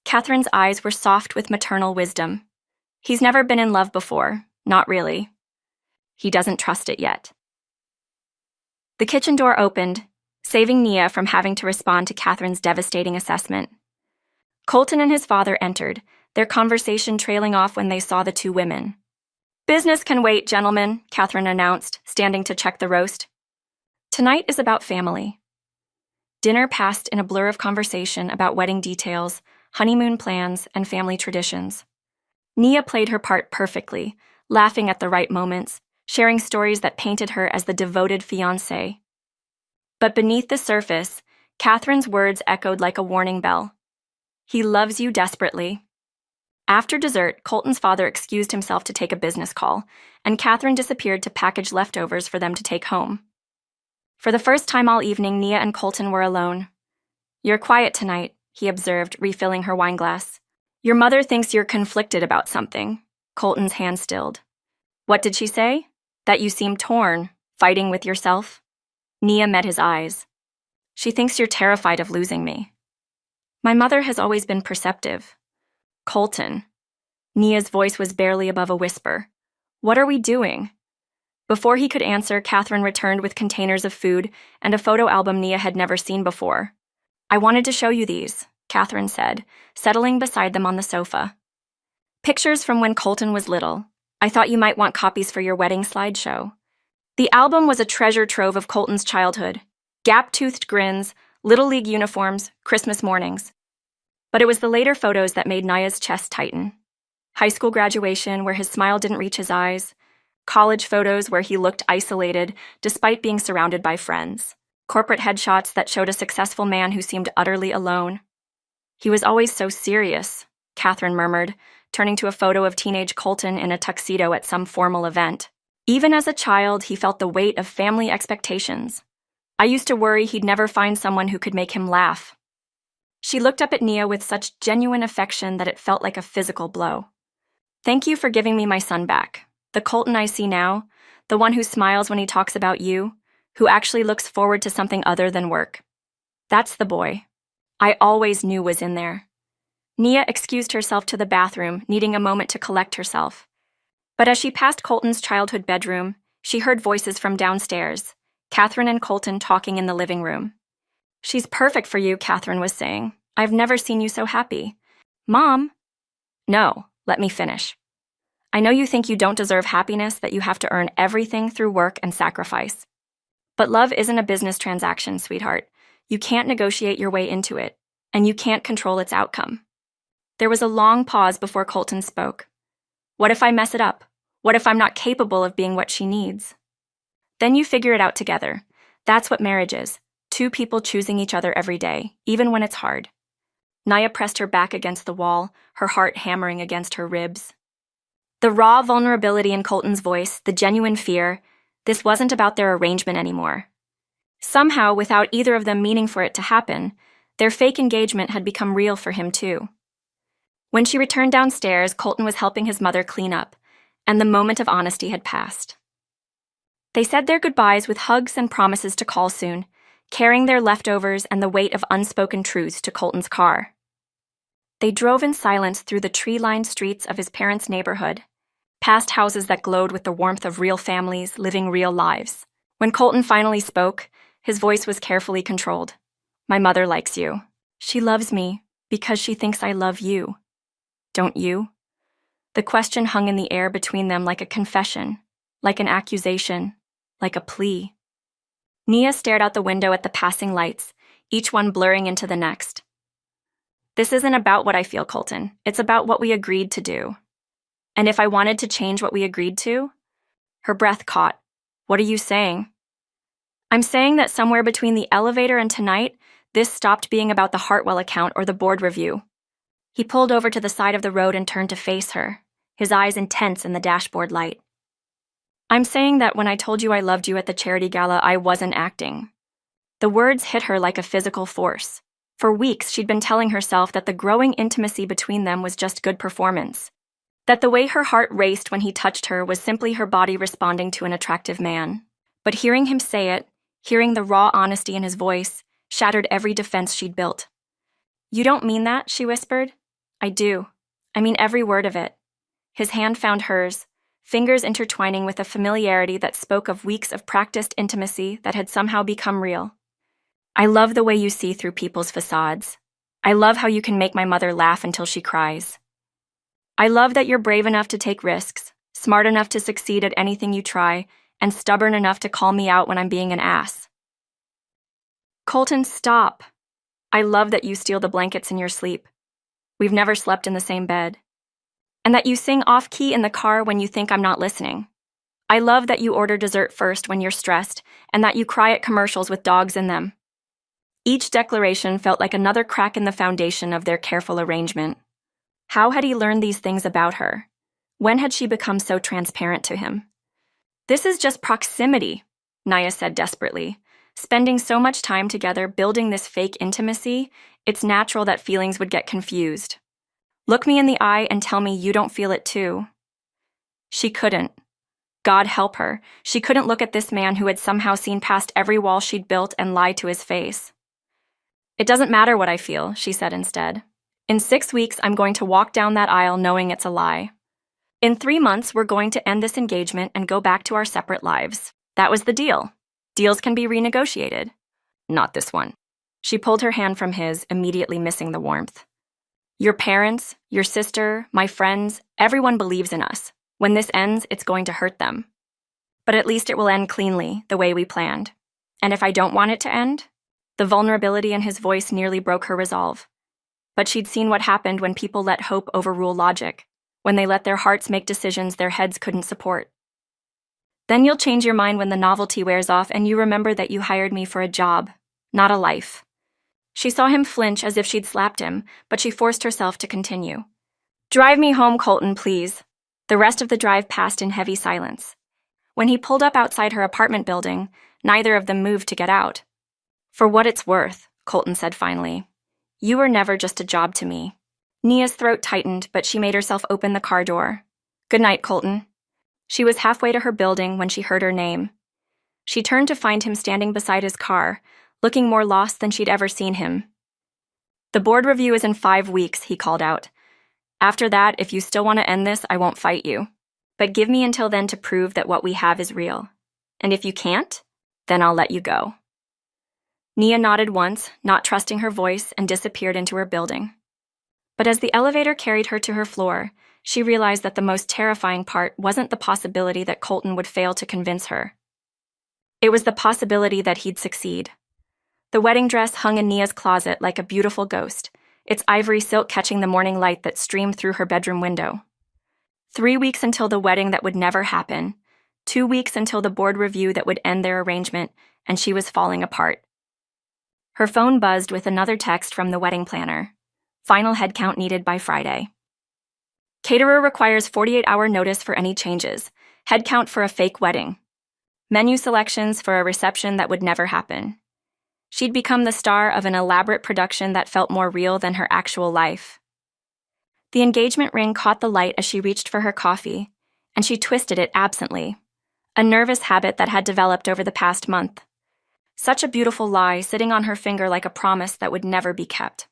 Catherine's eyes were soft with maternal wisdom. He's never been in love before. Not really. He doesn't trust it yet. The kitchen door opened, saving Nia from having to respond to Catherine's devastating assessment. Colton and his father entered, their conversation trailing off when they saw the two women. Business can wait, gentlemen, Catherine announced, standing to check the roast. Tonight is about family. Dinner passed in a blur of conversation about wedding details, honeymoon plans, and family traditions. Nia played her part perfectly, laughing at the right moments, sharing stories that painted her as the devoted fiancée. But beneath the surface, Catherine's words echoed like a warning bell. He loves you desperately. After dessert, Colton's father excused himself to take a business call, and Catherine disappeared to package leftovers for them to take home. For the first time all evening, Nia and Colton were alone. "You're quiet tonight," he observed, refilling her wineglass. "Your mother thinks you're conflicted about something." Colton's hand stilled. "What did she say? That you seem torn, fighting with yourself?" Nia met his eyes. "She thinks you're terrified of losing me." "My mother has always been perceptive." "Colton." Nia's voice was barely above a whisper. "What are we doing?" Before he could answer, Catherine returned with containers of food and a photo album Nia had never seen before. "I wanted to show you these," Catherine said, settling beside them on the sofa. "Pictures from when Colton was little. I thought you might want copies for your wedding slideshow." The album was a treasure trove of Colton's childhood. Gap-toothed grins, Little League uniforms, Christmas mornings. But it was the later photos that made Nia's chest tighten. High school graduation, where his smile didn't reach his eyes. College photos where he looked isolated, despite being surrounded by friends. Corporate headshots that showed a successful man who seemed utterly alone. "He was always so serious," Catherine murmured, turning to a photo of teenage Colton in a tuxedo at some formal event. "Even as a child, he felt the weight of family expectations. I used to worry he'd never find someone who could make him laugh." She looked up at Nia with such genuine affection that it felt like a physical blow. "Thank you for giving me my son back. The Colton I see now, the one who smiles when he talks about you, who actually looks forward to something other than work. That's the boy I always knew was in there." Nia excused herself to the bathroom, needing a moment to collect herself. But as she passed Colton's childhood bedroom, she heard voices from downstairs, Catherine and Colton talking in the living room. "She's perfect for you," Catherine was saying. "I've never seen you so happy." "Mom." "No, let me finish. I know you think you don't deserve happiness, that you have to earn everything through work and sacrifice. But love isn't a business transaction, sweetheart. You can't negotiate your way into it, and you can't control its outcome." There was a long pause before Colton spoke. "What if I mess it up? What if I'm not capable of being what she needs?" "Then you figure it out together. That's what marriage is. Two people choosing each other every day, even when it's hard." Nia pressed her back against the wall, her heart hammering against her ribs. The raw vulnerability in Colton's voice, the genuine fear, this wasn't about their arrangement anymore. Somehow, without either of them meaning for it to happen, their fake engagement had become real for him too. When she returned downstairs, Colton was helping his mother clean up, and the moment of honesty had passed. They said their goodbyes with hugs and promises to call soon, carrying their leftovers and the weight of unspoken truths to Colton's car. They drove in silence through the tree-lined streets of his parents' neighborhood, past houses that glowed with the warmth of real families living real lives. When Colton finally spoke, his voice was carefully controlled. "My mother likes you. She loves me because she thinks I love you. Don't you?" The question hung in the air between them like a confession, like an accusation, like a plea. Nia stared out the window at the passing lights, each one blurring into the next. "This isn't about what I feel, Colton. It's about what we agreed to do. And if I wanted to change what we agreed to?" Her breath caught. "What are you saying?" "I'm saying that somewhere between the elevator and tonight, this stopped being about the Hartwell account or the board review." He pulled over to the side of the road and turned to face her, his eyes intense in the dashboard light. "I'm saying that when I told you I loved you at the charity gala, I wasn't acting." The words hit her like a physical force. For weeks, she'd been telling herself that the growing intimacy between them was just good performance, that the way her heart raced when he touched her was simply her body responding to an attractive man. But hearing him say it, hearing the raw honesty in his voice, shattered every defense she'd built. "You don't mean that?" she whispered. "I do. I mean every word of it." His hand found hers, fingers intertwining with a familiarity that spoke of weeks of practiced intimacy that had somehow become real. "I love the way you see through people's facades. I love how you can make my mother laugh until she cries. I love that you're brave enough to take risks, smart enough to succeed at anything you try, and stubborn enough to call me out when I'm being an ass." "Colton, stop. I love that you steal the blankets in your sleep. We've never slept in the same bed. And that you sing off-key in the car when you think I'm not listening. I love that you order dessert first when you're stressed, and that you cry at commercials with dogs in them. Each declaration felt like another crack in the foundation of their careful arrangement. How had he learned these things about her? When had she become so transparent to him? This is just proximity, Naya said desperately. Spending so much time together building this fake intimacy, it's natural that feelings would get confused. Look me in the eye and tell me you don't feel it too. She couldn't. God help her. She couldn't look at this man who had somehow seen past every wall she'd built and lied to his face. It doesn't matter what I feel, she said instead. In 6 weeks, I'm going to walk down that aisle knowing it's a lie. In 3 months, we're going to end this engagement and go back to our separate lives. That was the deal. Deals can be renegotiated. Not this one. She pulled her hand from his, immediately missing the warmth. Your parents, your sister, my friends, everyone believes in us. When this ends, it's going to hurt them. But at least it will end cleanly, the way we planned. And if I don't want it to end? The vulnerability in his voice nearly broke her resolve. But she'd seen what happened when people let hope overrule logic, when they let their hearts make decisions their heads couldn't support. Then you'll change your mind when the novelty wears off and you remember that you hired me for a job, not a life. She saw him flinch as if she'd slapped him, but she forced herself to continue. Drive me home, Colton, please. The rest of the drive passed in heavy silence. When he pulled up outside her apartment building, neither of them moved to get out. For what it's worth, Colton said finally. You were never just a job to me. Nia's throat tightened, but she made herself open the car door. Good night, Colton. She was halfway to her building when she heard her name. She turned to find him standing beside his car, looking more lost than she'd ever seen him. The board review is in 5 weeks, he called out. After that, if you still want to end this, I won't fight you. But give me until then to prove that what we have is real. And if you can't, then I'll let you go. Nia nodded once, not trusting her voice, and disappeared into her building. But as the elevator carried her to her floor, she realized that the most terrifying part wasn't the possibility that Colton would fail to convince her. It was the possibility that he'd succeed. The wedding dress hung in Nia's closet like a beautiful ghost, its ivory silk catching the morning light that streamed through her bedroom window. 3 weeks until the wedding that would never happen, 2 weeks until the board review that would end their arrangement, and she was falling apart. Her phone buzzed with another text from the wedding planner. Final headcount needed by Friday. Caterer requires 48-hour notice for any changes. Headcount for a fake wedding. Menu selections for a reception that would never happen. She'd become the star of an elaborate production that felt more real than her actual life. The engagement ring caught the light as she reached for her coffee, and she twisted it absently, a nervous habit that had developed over the past month. Such a beautiful lie sitting on her finger like a promise that would never be kept.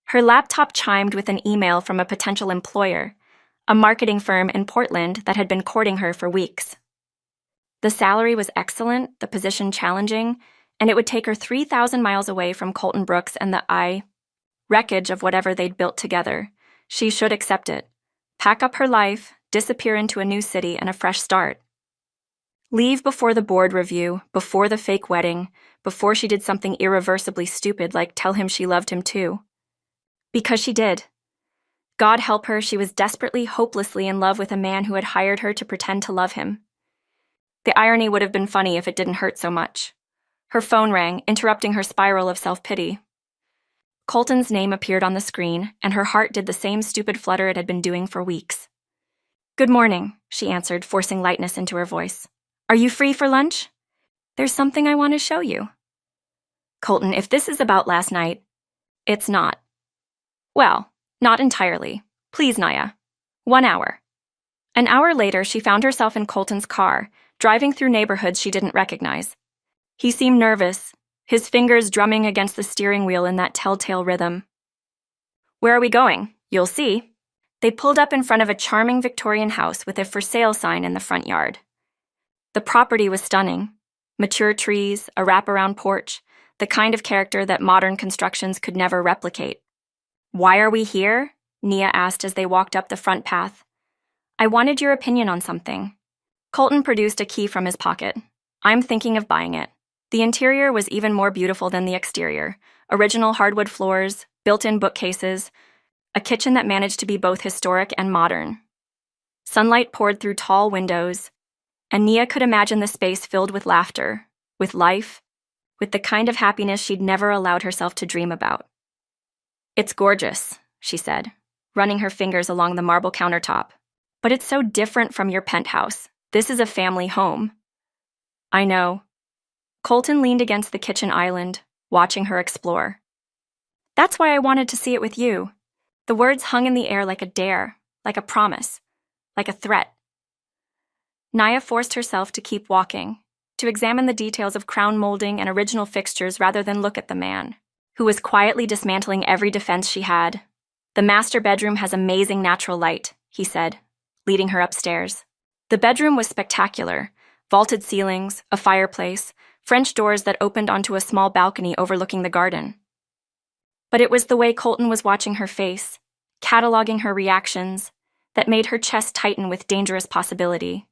Her laptop chimed with an email from a potential employer, a marketing firm in Portland that had been courting her for weeks. The salary was excellent, the position challenging, and it would take her 3,000 miles away from Colton Brooks and the wreckage of whatever they'd built together. She should accept it. Pack up her life, disappear into a new city, and a fresh start. Leave before the board review, before the fake wedding, before she did something irreversibly stupid like tell him she loved him too. Because she did. God help her, she was desperately, hopelessly in love with a man who had hired her to pretend to love him. The irony would have been funny if it didn't hurt so much. Her phone rang, interrupting her spiral of self-pity. Colton's name appeared on the screen, and her heart did the same stupid flutter it had been doing for weeks. Good morning, she answered, forcing lightness into her voice. Are you free for lunch? There's something I want to show you. Colton, if this is about last night, it's not. Well, not entirely. Please, Naya. 1 hour. An hour later, she found herself in Colton's car, driving through neighborhoods she didn't recognize. He seemed nervous, his fingers drumming against the steering wheel in that telltale rhythm. Where are we going? You'll see. They pulled up in front of a charming Victorian house with a for sale sign in the front yard. The property was stunning. Mature trees, a wraparound porch, the kind of character that modern constructions could never replicate. Why are we here? Nia asked as they walked up the front path. I wanted your opinion on something. Colton produced a key from his pocket. I'm thinking of buying it. The interior was even more beautiful than the exterior. Original hardwood floors, built-in bookcases, a kitchen that managed to be both historic and modern. Sunlight poured through tall windows, and Nia could imagine the space filled with laughter, with life, with the kind of happiness she'd never allowed herself to dream about. "It's gorgeous," she said, running her fingers along the marble countertop. "But it's so different from your penthouse. This is a family home." "I know." Colton leaned against the kitchen island, watching her explore. "That's why I wanted to see it with you." The words hung in the air like a dare, like a promise, like a threat. Nia forced herself to keep walking, to examine the details of crown molding and original fixtures rather than look at the man, who was quietly dismantling every defense she had. "The master bedroom has amazing natural light," he said, leading her upstairs. The bedroom was spectacular: vaulted ceilings, a fireplace, French doors that opened onto a small balcony overlooking the garden. But it was the way Colton was watching her face, cataloging her reactions, that made her chest tighten with dangerous possibility.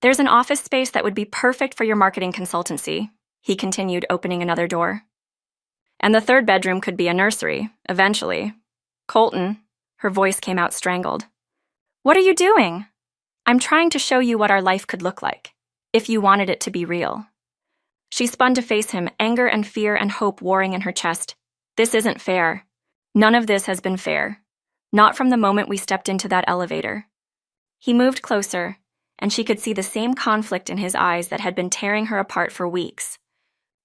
"There's an office space that would be perfect for your marketing consultancy," he continued, opening another door. "And the third bedroom could be a nursery, eventually." "Colton," her voice came out strangled. "What are you doing?" "I'm trying to show you what our life could look like, if you wanted it to be real." She spun to face him, anger and fear and hope warring in her chest. "This isn't fair. None of this has been fair. Not from the moment we stepped into that elevator." He moved closer, and she could see the same conflict in his eyes that had been tearing her apart for weeks.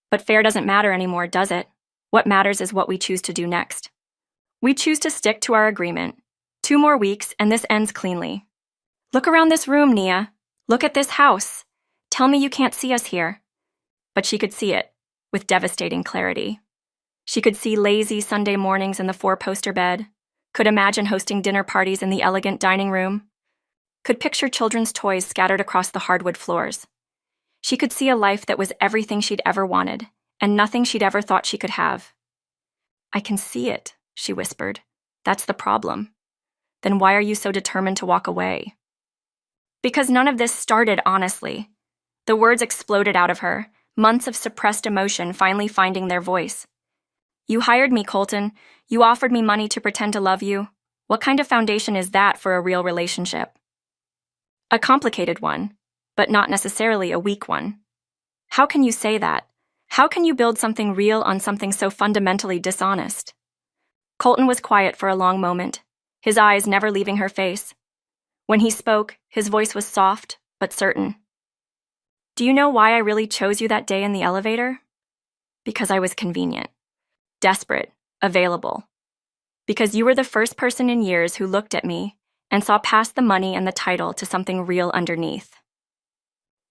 "But fair doesn't matter anymore, does it? What matters is what we choose to do next. We choose to stick to our agreement. 2 more weeks, and this ends cleanly. Look around this room, Nia. Look at this house. Tell me you can't see us here." But she could see it, with devastating clarity. She could see lazy Sunday mornings in the 4-poster bed, could imagine hosting dinner parties in the elegant dining room, could picture children's toys scattered across the hardwood floors. She could see a life that was everything she'd ever wanted, and nothing she'd ever thought she could have. "I can see it," she whispered. "That's the problem. Then why are you so determined to walk away?" "Because none of this started honestly." The words exploded out of her, months of suppressed emotion finally finding their voice. "You hired me, Colton. You offered me money to pretend to love you. What kind of foundation is that for a real relationship?" "A complicated one, but not necessarily a weak one." "How can you say that? How can you build something real on something so fundamentally dishonest?" Colton was quiet for a long moment, his eyes never leaving her face. When he spoke, his voice was soft, but certain. "Do you know why I really chose you that day in the elevator? Because I was convenient, desperate, available. Because you were the first person in years who looked at me and saw past the money and the title to something real underneath."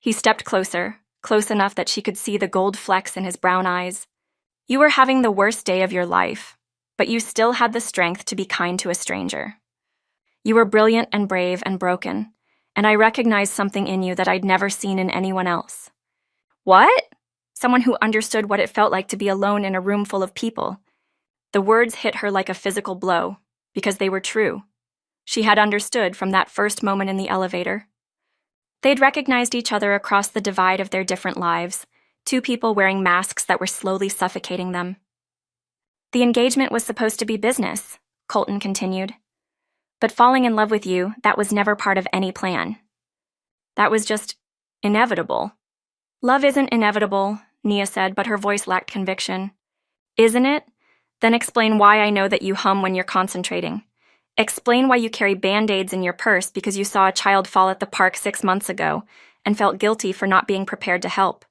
He stepped closer, close enough that she could see the gold flecks in his brown eyes. "You were having the worst day of your life, but you still had the strength to be kind to a stranger. You were brilliant and brave and broken, and I recognized something in you that I'd never seen in anyone else." "What?" "Someone who understood what it felt like to be alone in a room full of people." The words hit her like a physical blow, because they were true. She had understood from that first moment in the elevator. They'd recognized each other across the divide of their different lives, 2 people wearing masks that were slowly suffocating them. "The engagement was supposed to be business," Colton continued. "But falling in love with you, that was never part of any plan. That was just inevitable." "Love isn't inevitable," Nia said, but her voice lacked conviction. "Isn't it? Then explain why I know that you hum when you're concentrating. Explain why you carry Band-Aids in your purse because you saw a child fall at the park 6 months ago and felt guilty for not being prepared to help.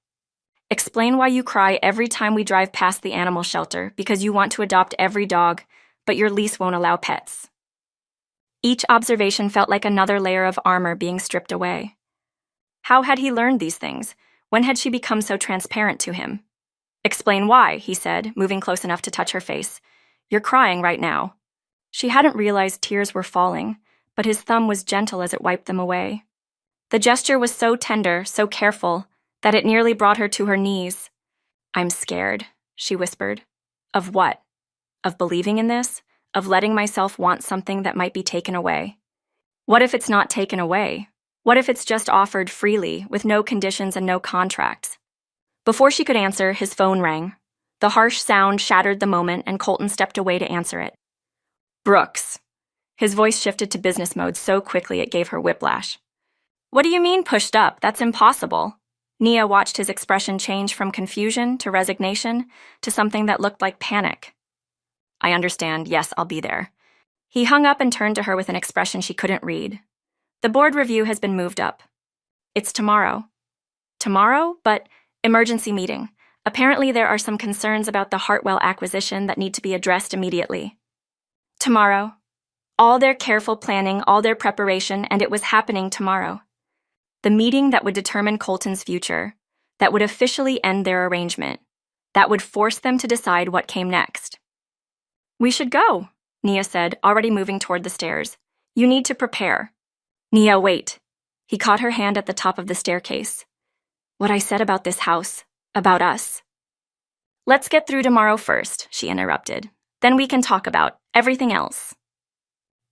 Explain why you cry every time we drive past the animal shelter because you want to adopt every dog, but your lease won't allow pets." Each observation felt like another layer of armor being stripped away. How had he learned these things? When had she become so transparent to him? "Explain why," he said, moving close enough to touch her face. "You're crying right now." She hadn't realized tears were falling, but his thumb was gentle as it wiped them away. The gesture was so tender, so careful, that it nearly brought her to her knees. "I'm scared," she whispered. "Of what? Of believing in this? Of letting myself want something that might be taken away? What if it's not taken away? What if it's just offered freely, with no conditions and no contracts?" Before she could answer, his phone rang. The harsh sound shattered the moment, and Colton stepped away to answer it. "Brooks." His voice shifted to business mode so quickly it gave her whiplash. What do you mean pushed up? That's impossible. Nia watched his expression change from confusion to resignation to something that looked like panic. I understand. Yes, I'll be there. He hung up and turned to her with an expression she couldn't read. The board review has been moved up. It's tomorrow. Tomorrow? But emergency meeting. Apparently there are some concerns about the Hartwell acquisition that need to be addressed immediately. Tomorrow. All their careful planning, all their preparation, and it was happening tomorrow. The meeting that would determine Colton's future, that would officially end their arrangement, that would force them to decide what came next. We should go, Nia said, already moving toward the stairs. You need to prepare. Nia, wait. He caught her hand at the top of the staircase. What I said about this house, about us. Let's get through tomorrow first, she interrupted. Then we can talk about everything else.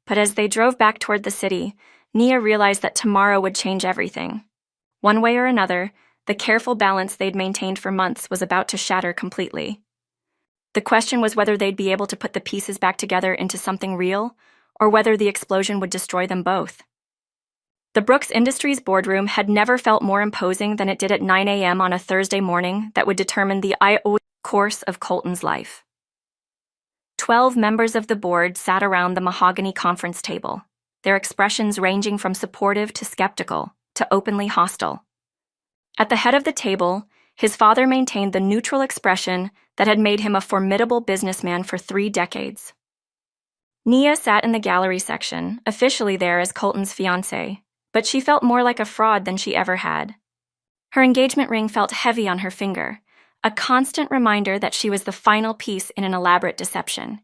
But as they drove back toward the city, Nia realized that tomorrow would change everything. One way or another, the careful balance they'd maintained for months was about to shatter completely. The question was whether they'd be able to put the pieces back together into something real, or whether the explosion would destroy them both. The Brooks Industries boardroom had never felt more imposing than it did at 9 a.m. on a Thursday morning that would determine the course of Colton's life. 12 members of the board sat around the mahogany conference table, their expressions ranging from supportive to skeptical to openly hostile. At the head of the table, his father maintained the neutral expression that had made him a formidable businessman for 3 decades. Nia sat in the gallery section, officially there as Colton's fiancée, but she felt more like a fraud than she ever had. Her engagement ring felt heavy on her finger, a constant reminder that she was the final piece in an elaborate deception.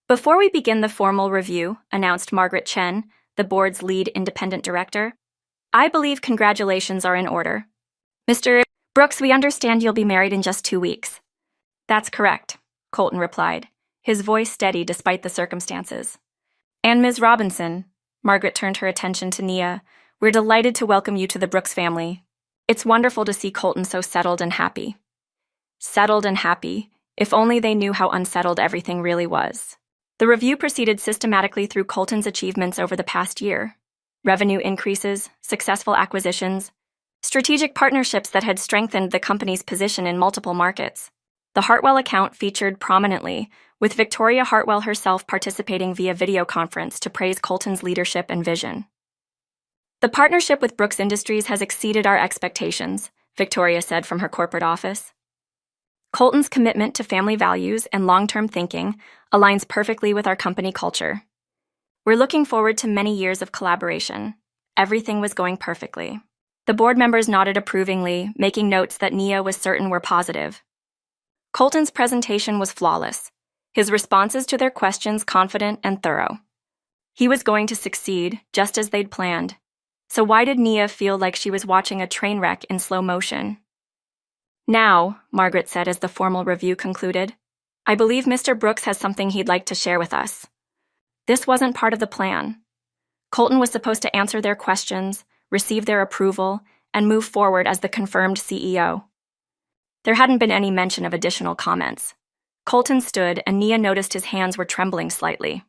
Before we begin the formal review, announced Margaret Chen, the board's lead independent director, I believe congratulations are in order. Mr. Brooks, we understand you'll be married in just 2 weeks. That's correct, Colton replied, his voice steady despite the circumstances. And Ms. Robinson, Margaret turned her attention to Nia, we're delighted to welcome you to the Brooks family. It's wonderful to see Colton so settled and happy. Settled and happy, if only they knew how unsettled everything really was. The review proceeded systematically through Colton's achievements over the past year. Revenue increases, successful acquisitions, strategic partnerships that had strengthened the company's position in multiple markets. The Hartwell account featured prominently, with Victoria Hartwell herself participating via video conference to praise Colton's leadership and vision. The partnership with Brooks Industries has exceeded our expectations, Victoria said from her corporate office. Colton's commitment to family values and long-term thinking aligns perfectly with our company culture. We're looking forward to many years of collaboration. Everything was going perfectly. The board members nodded approvingly, making notes that Nia was certain were positive. Colton's presentation was flawless, his responses to their questions confident and thorough. He was going to succeed, just as they'd planned. So why did Nia feel like she was watching a train wreck in slow motion? Now, Margaret said as the formal review concluded, I believe Mr. Brooks has something he'd like to share with us. This wasn't part of the plan. Colton was supposed to answer their questions, receive their approval, and move forward as the confirmed CEO. There hadn't been any mention of additional comments. Colton stood, and Nia noticed his hands were trembling slightly.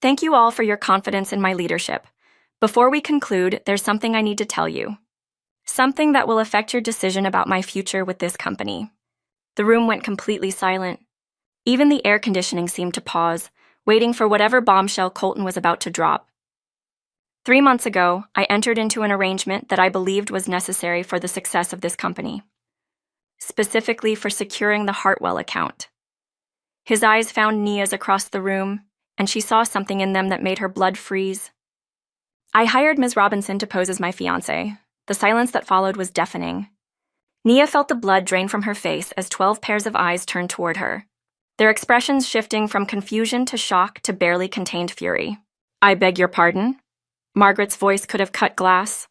Thank you all for your confidence in my leadership. Before we conclude, there's something I need to tell you. Something that will affect your decision about my future with this company. The room went completely silent. Even the air conditioning seemed to pause, waiting for whatever bombshell Colton was about to drop. 3 months ago, I entered into an arrangement that I believed was necessary for the success of this company. Specifically for securing the Hartwell account. His eyes found Nia's across the room, and she saw something in them that made her blood freeze. I hired Ms. Robinson to pose as my fiancée. The silence that followed was deafening. Nia felt the blood drain from her face as 12 pairs of eyes turned toward her, their expressions shifting from confusion to shock to barely contained fury. I beg your pardon? Margaret's voice could have cut glass.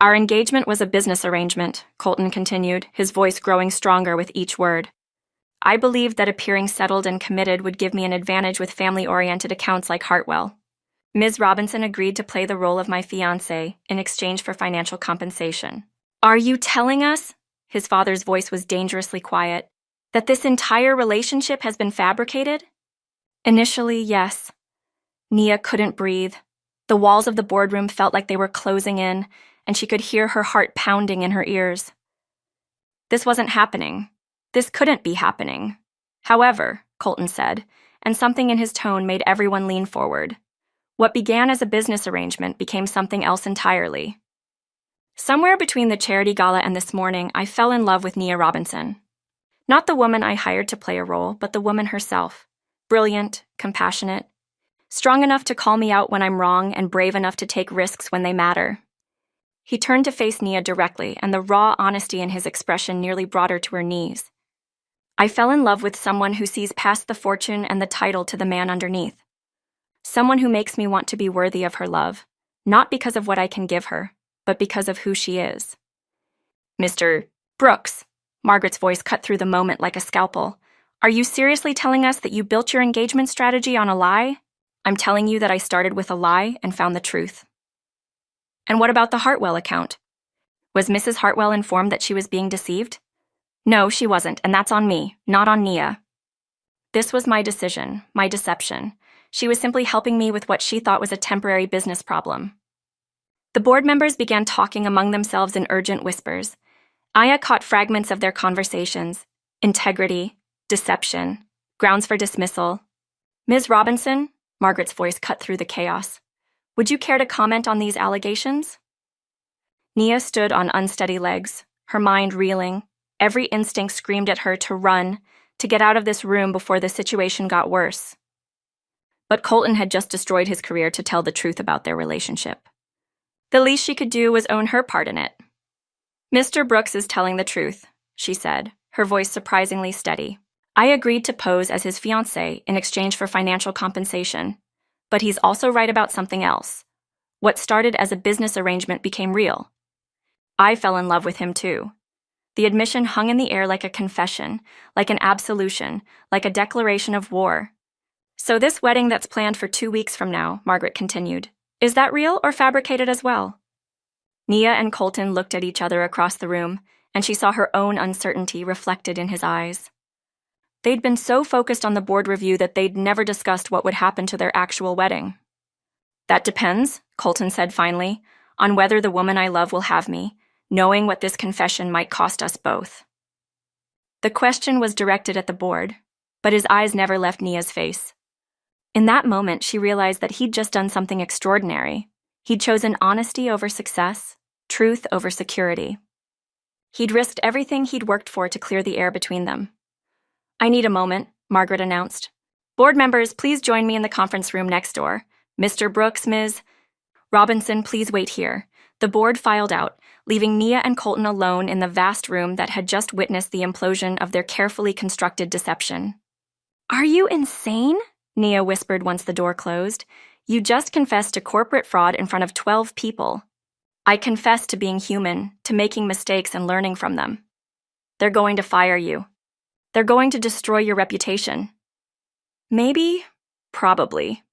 Our engagement was a business arrangement, Colton continued, his voice growing stronger with each word. I believed that appearing settled and committed would give me an advantage with family-oriented accounts like Hartwell. Ms. Robinson agreed to play the role of my fiancé in exchange for financial compensation. Are you telling us, his father's voice was dangerously quiet, that this entire relationship has been fabricated? Initially, yes. Nia couldn't breathe. The walls of the boardroom felt like they were closing in, and she could hear her heart pounding in her ears. This wasn't happening. This couldn't be happening. However, Colton said, and something in his tone made everyone lean forward. What began as a business arrangement became something else entirely. Somewhere between the charity gala and this morning, I fell in love with Nia Robinson. Not the woman I hired to play a role, but the woman herself. Brilliant, compassionate, strong enough to call me out when I'm wrong and brave enough to take risks when they matter. He turned to face Nia directly, and the raw honesty in his expression nearly brought her to her knees. I fell in love with someone who sees past the fortune and the title to the man underneath. Someone who makes me want to be worthy of her love, not because of what I can give her, but because of who she is. Mr. Brooks, Margaret's voice cut through the moment like a scalpel. Are you seriously telling us that you built your engagement strategy on a lie? I'm telling you that I started with a lie and found the truth. And what about the Hartwell account? Was Mrs. Hartwell informed that she was being deceived? No, she wasn't, and that's on me, not on Nia. This was my decision, my deception. She was simply helping me with what she thought was a temporary business problem. The board members began talking among themselves in urgent whispers. Aya caught fragments of their conversations: integrity, deception, grounds for dismissal. Ms. Robinson, Margaret's voice cut through the chaos. Would you care to comment on these allegations? Nia stood on unsteady legs, her mind reeling. Every instinct screamed at her to run, to get out of this room before the situation got worse. But Colton had just destroyed his career to tell the truth about their relationship. The least she could do was own her part in it. Mr. Brooks is telling the truth, she said, her voice surprisingly steady. I agreed to pose as his fiancée in exchange for financial compensation, but he's also right about something else. What started as a business arrangement became real. I fell in love with him too. The admission hung in the air like a confession, like an absolution, like a declaration of war. So this wedding that's planned for 2 weeks from now, Margaret continued, is that real or fabricated as well? Nia and Colton looked at each other across the room, and she saw her own uncertainty reflected in his eyes. They'd been so focused on the board review that they'd never discussed what would happen to their actual wedding. That depends, Colton said finally, on whether the woman I love will have me, knowing what this confession might cost us both. The question was directed at the board, but his eyes never left Nia's face. In that moment, she realized that he'd just done something extraordinary. He'd chosen honesty over success, truth over security. He'd risked everything he'd worked for to clear the air between them. I need a moment, Margaret announced. Board members, please join me in the conference room next door. Mr. Brooks, Ms. Robinson, please wait here. The board filed out, leaving Nia and Colton alone in the vast room that had just witnessed the implosion of their carefully constructed deception. Are you insane? Nia whispered once the door closed. You just confessed to corporate fraud in front of 12 people. I confess to being human, to making mistakes and learning from them. They're going to fire you. They're going to destroy your reputation. Maybe, probably.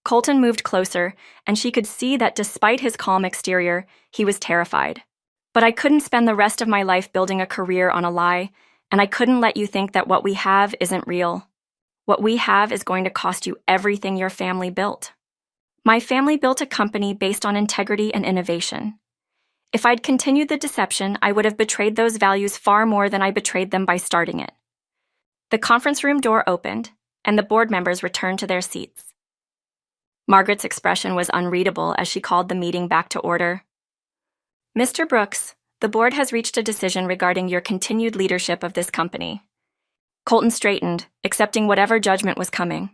Colton moved closer, and she could see that despite his calm exterior, he was terrified. But I couldn't spend the rest of my life building a career on a lie, and I couldn't let you think that what we have isn't real. What we have is going to cost you everything your family built. My family built a company based on integrity and innovation. If I'd continued the deception, I would have betrayed those values far more than I betrayed them by starting it. The conference room door opened, and the board members returned to their seats. Margaret's expression was unreadable as she called the meeting back to order. Mr. Brooks, the board has reached a decision regarding your continued leadership of this company. Colton straightened, accepting whatever judgment was coming.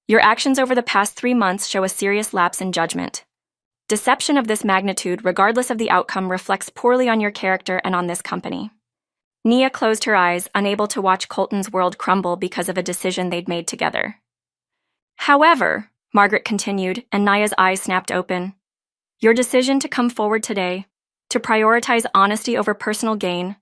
Your actions over the past 3 months show a serious lapse in judgment. Deception of this magnitude, regardless of the outcome, reflects poorly on your character and on this company. Nia closed her eyes, unable to watch Colton's world crumble because of a decision they'd made together. However, Margaret continued, and Nia's eyes snapped open. Your decision to come forward today, to prioritize honesty over personal gain,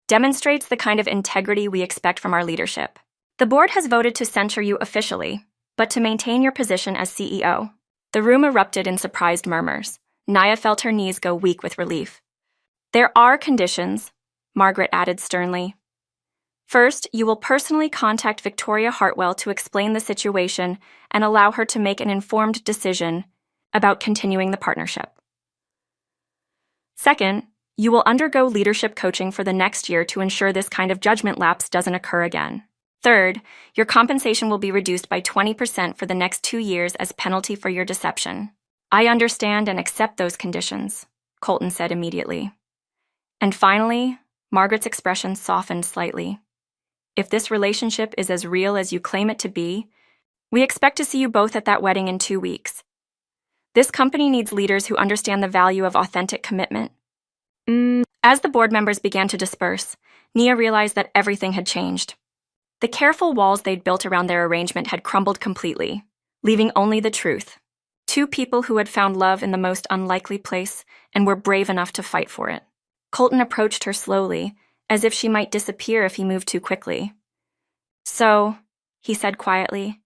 demonstrates the kind of integrity we expect from our leadership. The board has voted to censure you officially, but to maintain your position as CEO. The room erupted in surprised murmurs. Nia felt her knees go weak with relief. There are conditions, Margaret added sternly. First, you will personally contact Victoria Hartwell to explain the situation and allow her to make an informed decision, about continuing the partnership. Second, you will undergo leadership coaching for the next year to ensure this kind of judgment lapse doesn't occur again. Third, your compensation will be reduced by 20% for the next 2 years as penalty for your deception. I understand and accept those conditions, Colton said immediately. And finally, Margaret's expression softened slightly. If this relationship is as real as you claim it to be, we expect to see you both at that wedding in 2 weeks. This company needs leaders who understand the value of authentic commitment. As the board members began to disperse, Nia realized that everything had changed. The careful walls they'd built around their arrangement had crumbled completely, leaving only the truth. 2 people who had found love in the most unlikely place and were brave enough to fight for it. Colton approached her slowly, as if she might disappear if he moved too quickly. So, he said quietly,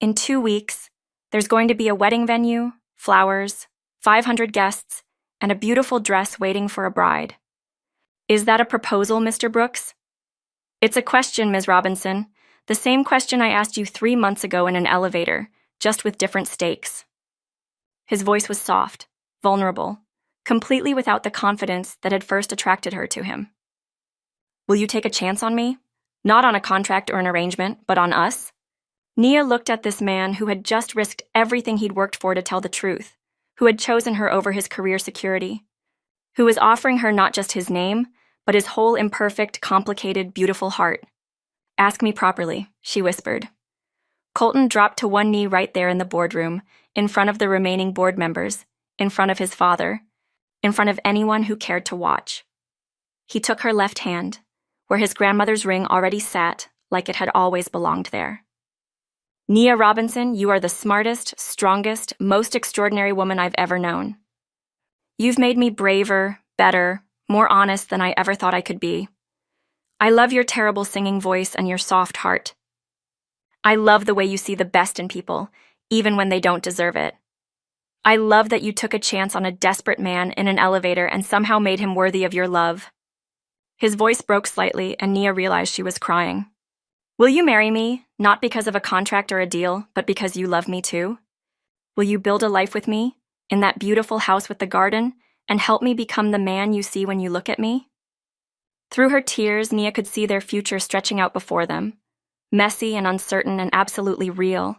in 2 weeks, there's going to be a wedding venue, flowers, 500 guests, and a beautiful dress waiting for a bride. Is that a proposal, Mr. Brooks? It's a question, Ms. Robinson. The same question I asked you 3 months ago in an elevator, just with different stakes. His voice was soft, vulnerable, completely without the confidence that had first attracted her to him. Will you take a chance on me? Not on a contract or an arrangement, but on us? Nia looked at this man who had just risked everything he'd worked for to tell the truth, who had chosen her over his career security, who was offering her not just his name, but his whole imperfect, complicated, beautiful heart. Ask me properly, she whispered. Colton dropped to one knee right there in the boardroom, in front of the remaining board members, in front of his father, in front of anyone who cared to watch. He took her left hand, where his grandmother's ring already sat, like it had always belonged there. Nia Robinson, you are the smartest, strongest, most extraordinary woman I've ever known. You've made me braver, better, more honest than I ever thought I could be. I love your terrible singing voice and your soft heart. I love the way you see the best in people, even when they don't deserve it. I love that you took a chance on a desperate man in an elevator and somehow made him worthy of your love. His voice broke slightly, and Nia realized she was crying. Will you marry me, not because of a contract or a deal, but because you love me too? Will you build a life with me, in that beautiful house with the garden, and help me become the man you see when you look at me? Through her tears, Nia could see their future stretching out before them, messy and uncertain and absolutely real.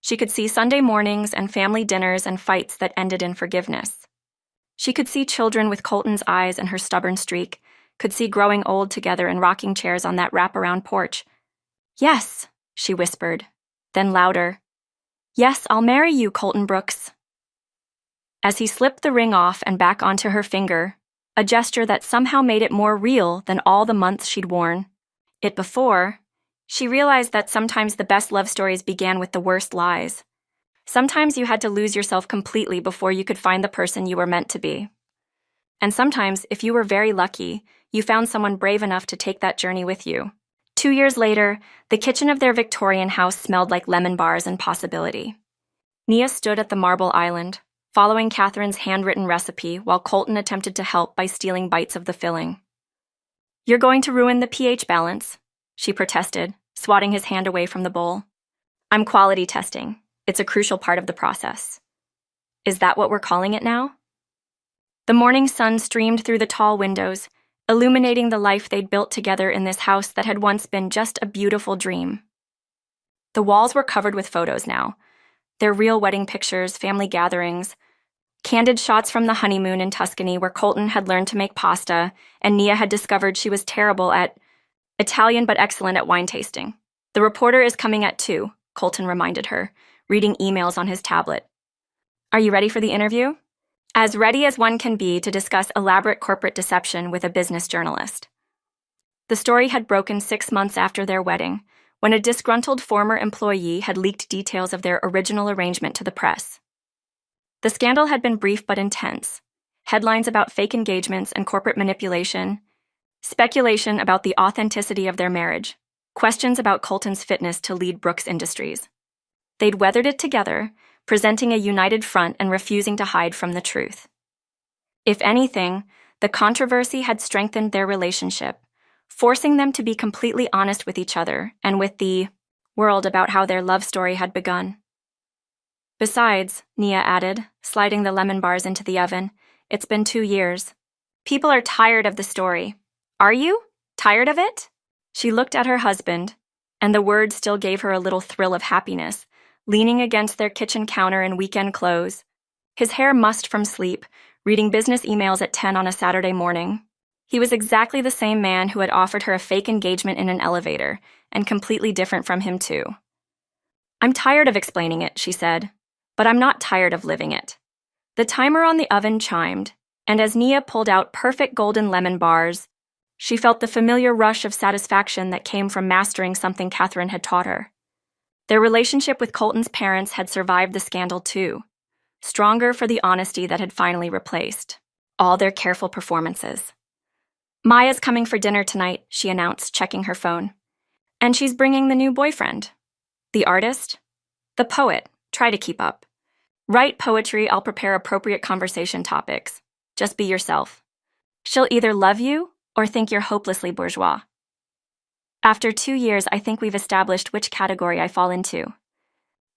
She could see Sunday mornings and family dinners and fights that ended in forgiveness. She could see children with Colton's eyes and her stubborn streak, could see growing old together in rocking chairs on that wraparound porch. Yes, she whispered, then louder. Yes, I'll marry you, Colton Brooks. As he slipped the ring off and back onto her finger, a gesture that somehow made it more real than all the months she'd worn it before, she realized that sometimes the best love stories began with the worst lies. Sometimes you had to lose yourself completely before you could find the person you were meant to be. And sometimes, if you were very lucky, you found someone brave enough to take that journey with you. 2 years later, the kitchen of their Victorian house smelled like lemon bars and possibility. Nia stood at the marble island, following Catherine's handwritten recipe while Colton attempted to help by stealing bites of the filling. You're going to ruin the pH balance, she protested, swatting his hand away from the bowl. I'm quality testing. It's a crucial part of the process. Is that what we're calling it now? The morning sun streamed through the tall windows, illuminating the life they'd built together in this house that had once been just a beautiful dream. The walls were covered with photos now, their real wedding pictures, family gatherings, candid shots from the honeymoon in Tuscany where Colton had learned to make pasta and Nia had discovered she was terrible at Italian but excellent at wine tasting. The reporter is coming at 2, Colton reminded her, reading emails on his tablet. Are you ready for the interview? As ready as one can be to discuss elaborate corporate deception with a business journalist. The story had broken 6 months after their wedding, when a disgruntled former employee had leaked details of their original arrangement to the press. The scandal had been brief but intense. Headlines about fake engagements and corporate manipulation, speculation about the authenticity of their marriage, questions about Colton's fitness to lead Brooks Industries. They'd weathered it together, presenting a united front and refusing to hide from the truth. If anything, the controversy had strengthened their relationship, forcing them to be completely honest with each other and with the world about how their love story had begun. Besides, Nia added, sliding the lemon bars into the oven, it's been 2 years. People are tired of the story. Are you? Tired of it? She looked at her husband, and the word still gave her a little thrill of happiness, leaning against their kitchen counter in weekend clothes. His hair mussed from sleep, reading business emails at 10 on a Saturday morning. He was exactly the same man who had offered her a fake engagement in an elevator, and completely different from him too. I'm tired of explaining it, she said, but I'm not tired of living it. The timer on the oven chimed, and as Nia pulled out perfect golden lemon bars, she felt the familiar rush of satisfaction that came from mastering something Catherine had taught her. Their relationship with Colton's parents had survived the scandal too, stronger for the honesty that had finally replaced all their careful performances. Maya's coming for dinner tonight, she announced, checking her phone. And she's bringing the new boyfriend. The artist? The poet. Try to keep up. Write poetry, I'll prepare appropriate conversation topics. Just be yourself. She'll either love you or think you're hopelessly bourgeois. After 2 years, I think we've established which category I fall into.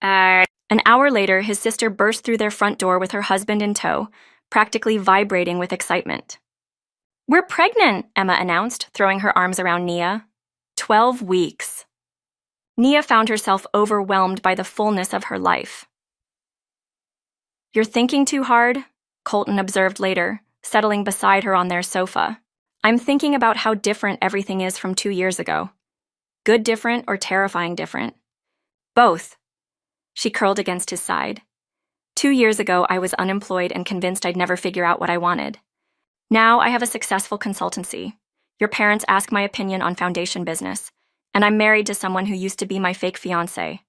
An hour later, his sister burst through their front door with her husband in tow, practically vibrating with excitement. We're pregnant, Emma announced, throwing her arms around Nia. 12 weeks. Nia found herself overwhelmed by the fullness of her life. You're thinking too hard, Colton observed later, settling beside her on their sofa. I'm thinking about how different everything is from 2 years ago. Good different or terrifying different? Both. She curled against his side. 2 years ago, I was unemployed and convinced I'd never figure out what I wanted. Now I have a successful consultancy. Your parents ask my opinion on foundation business, and I'm married to someone who used to be my fake fiancé.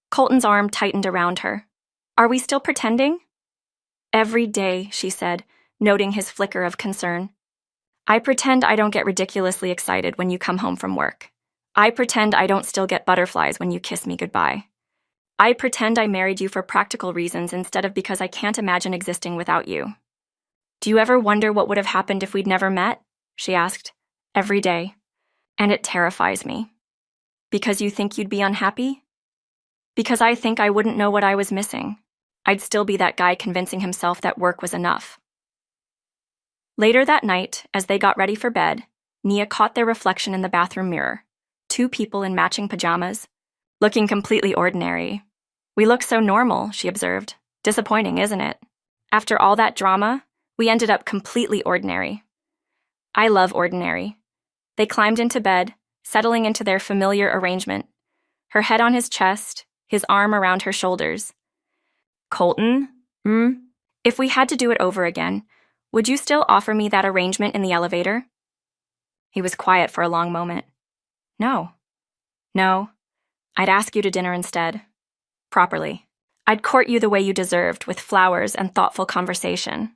Colton's arm tightened around her. Are we still pretending? Every day, she said, noting his flicker of concern. I pretend I don't get ridiculously excited when you come home from work. I pretend I don't still get butterflies when you kiss me goodbye. I pretend I married you for practical reasons instead of because I can't imagine existing without you. Do you ever wonder what would have happened if we'd never met? She asked. Every day. And it terrifies me. Because you think you'd be unhappy? Because I think I wouldn't know what I was missing. I'd still be that guy convincing himself that work was enough. Later that night, as they got ready for bed, Nia caught their reflection in the bathroom mirror. 2 people in matching pajamas, looking completely ordinary. We look so normal, she observed. Disappointing, isn't it? After all that drama, we ended up completely ordinary. I love ordinary. They climbed into bed, settling into their familiar arrangement, her head on his chest, his arm around her shoulders. Colton, if we had to do it over again, would you still offer me that arrangement in the elevator? He was quiet for a long moment. No. I'd ask you to dinner instead. Properly. I'd court you the way you deserved, with flowers and thoughtful conversation.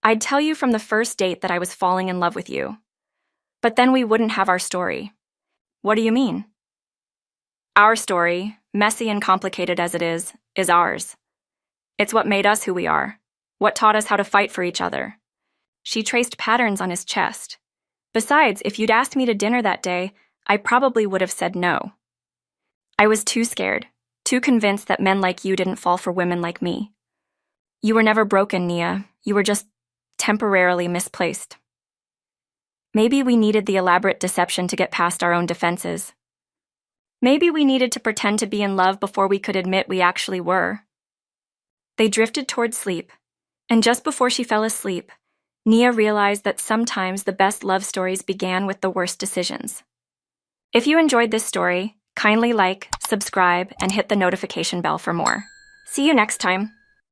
I'd tell you from the first date that I was falling in love with you. But then we wouldn't have our story. What do you mean? Our story, messy and complicated as it is ours. It's what made us who we are, what taught us how to fight for each other. She traced patterns on his chest. Besides, if you'd asked me to dinner that day, I probably would have said no. I was too scared, too convinced that men like you didn't fall for women like me. You were never broken, Nia. You were just temporarily misplaced. Maybe we needed the elaborate deception to get past our own defenses. Maybe we needed to pretend to be in love before we could admit we actually were. They drifted toward sleep, and just before she fell asleep, Nia realized that sometimes the best love stories began with the worst decisions. If you enjoyed this story, kindly like, subscribe, and hit the notification bell for more. See you next time.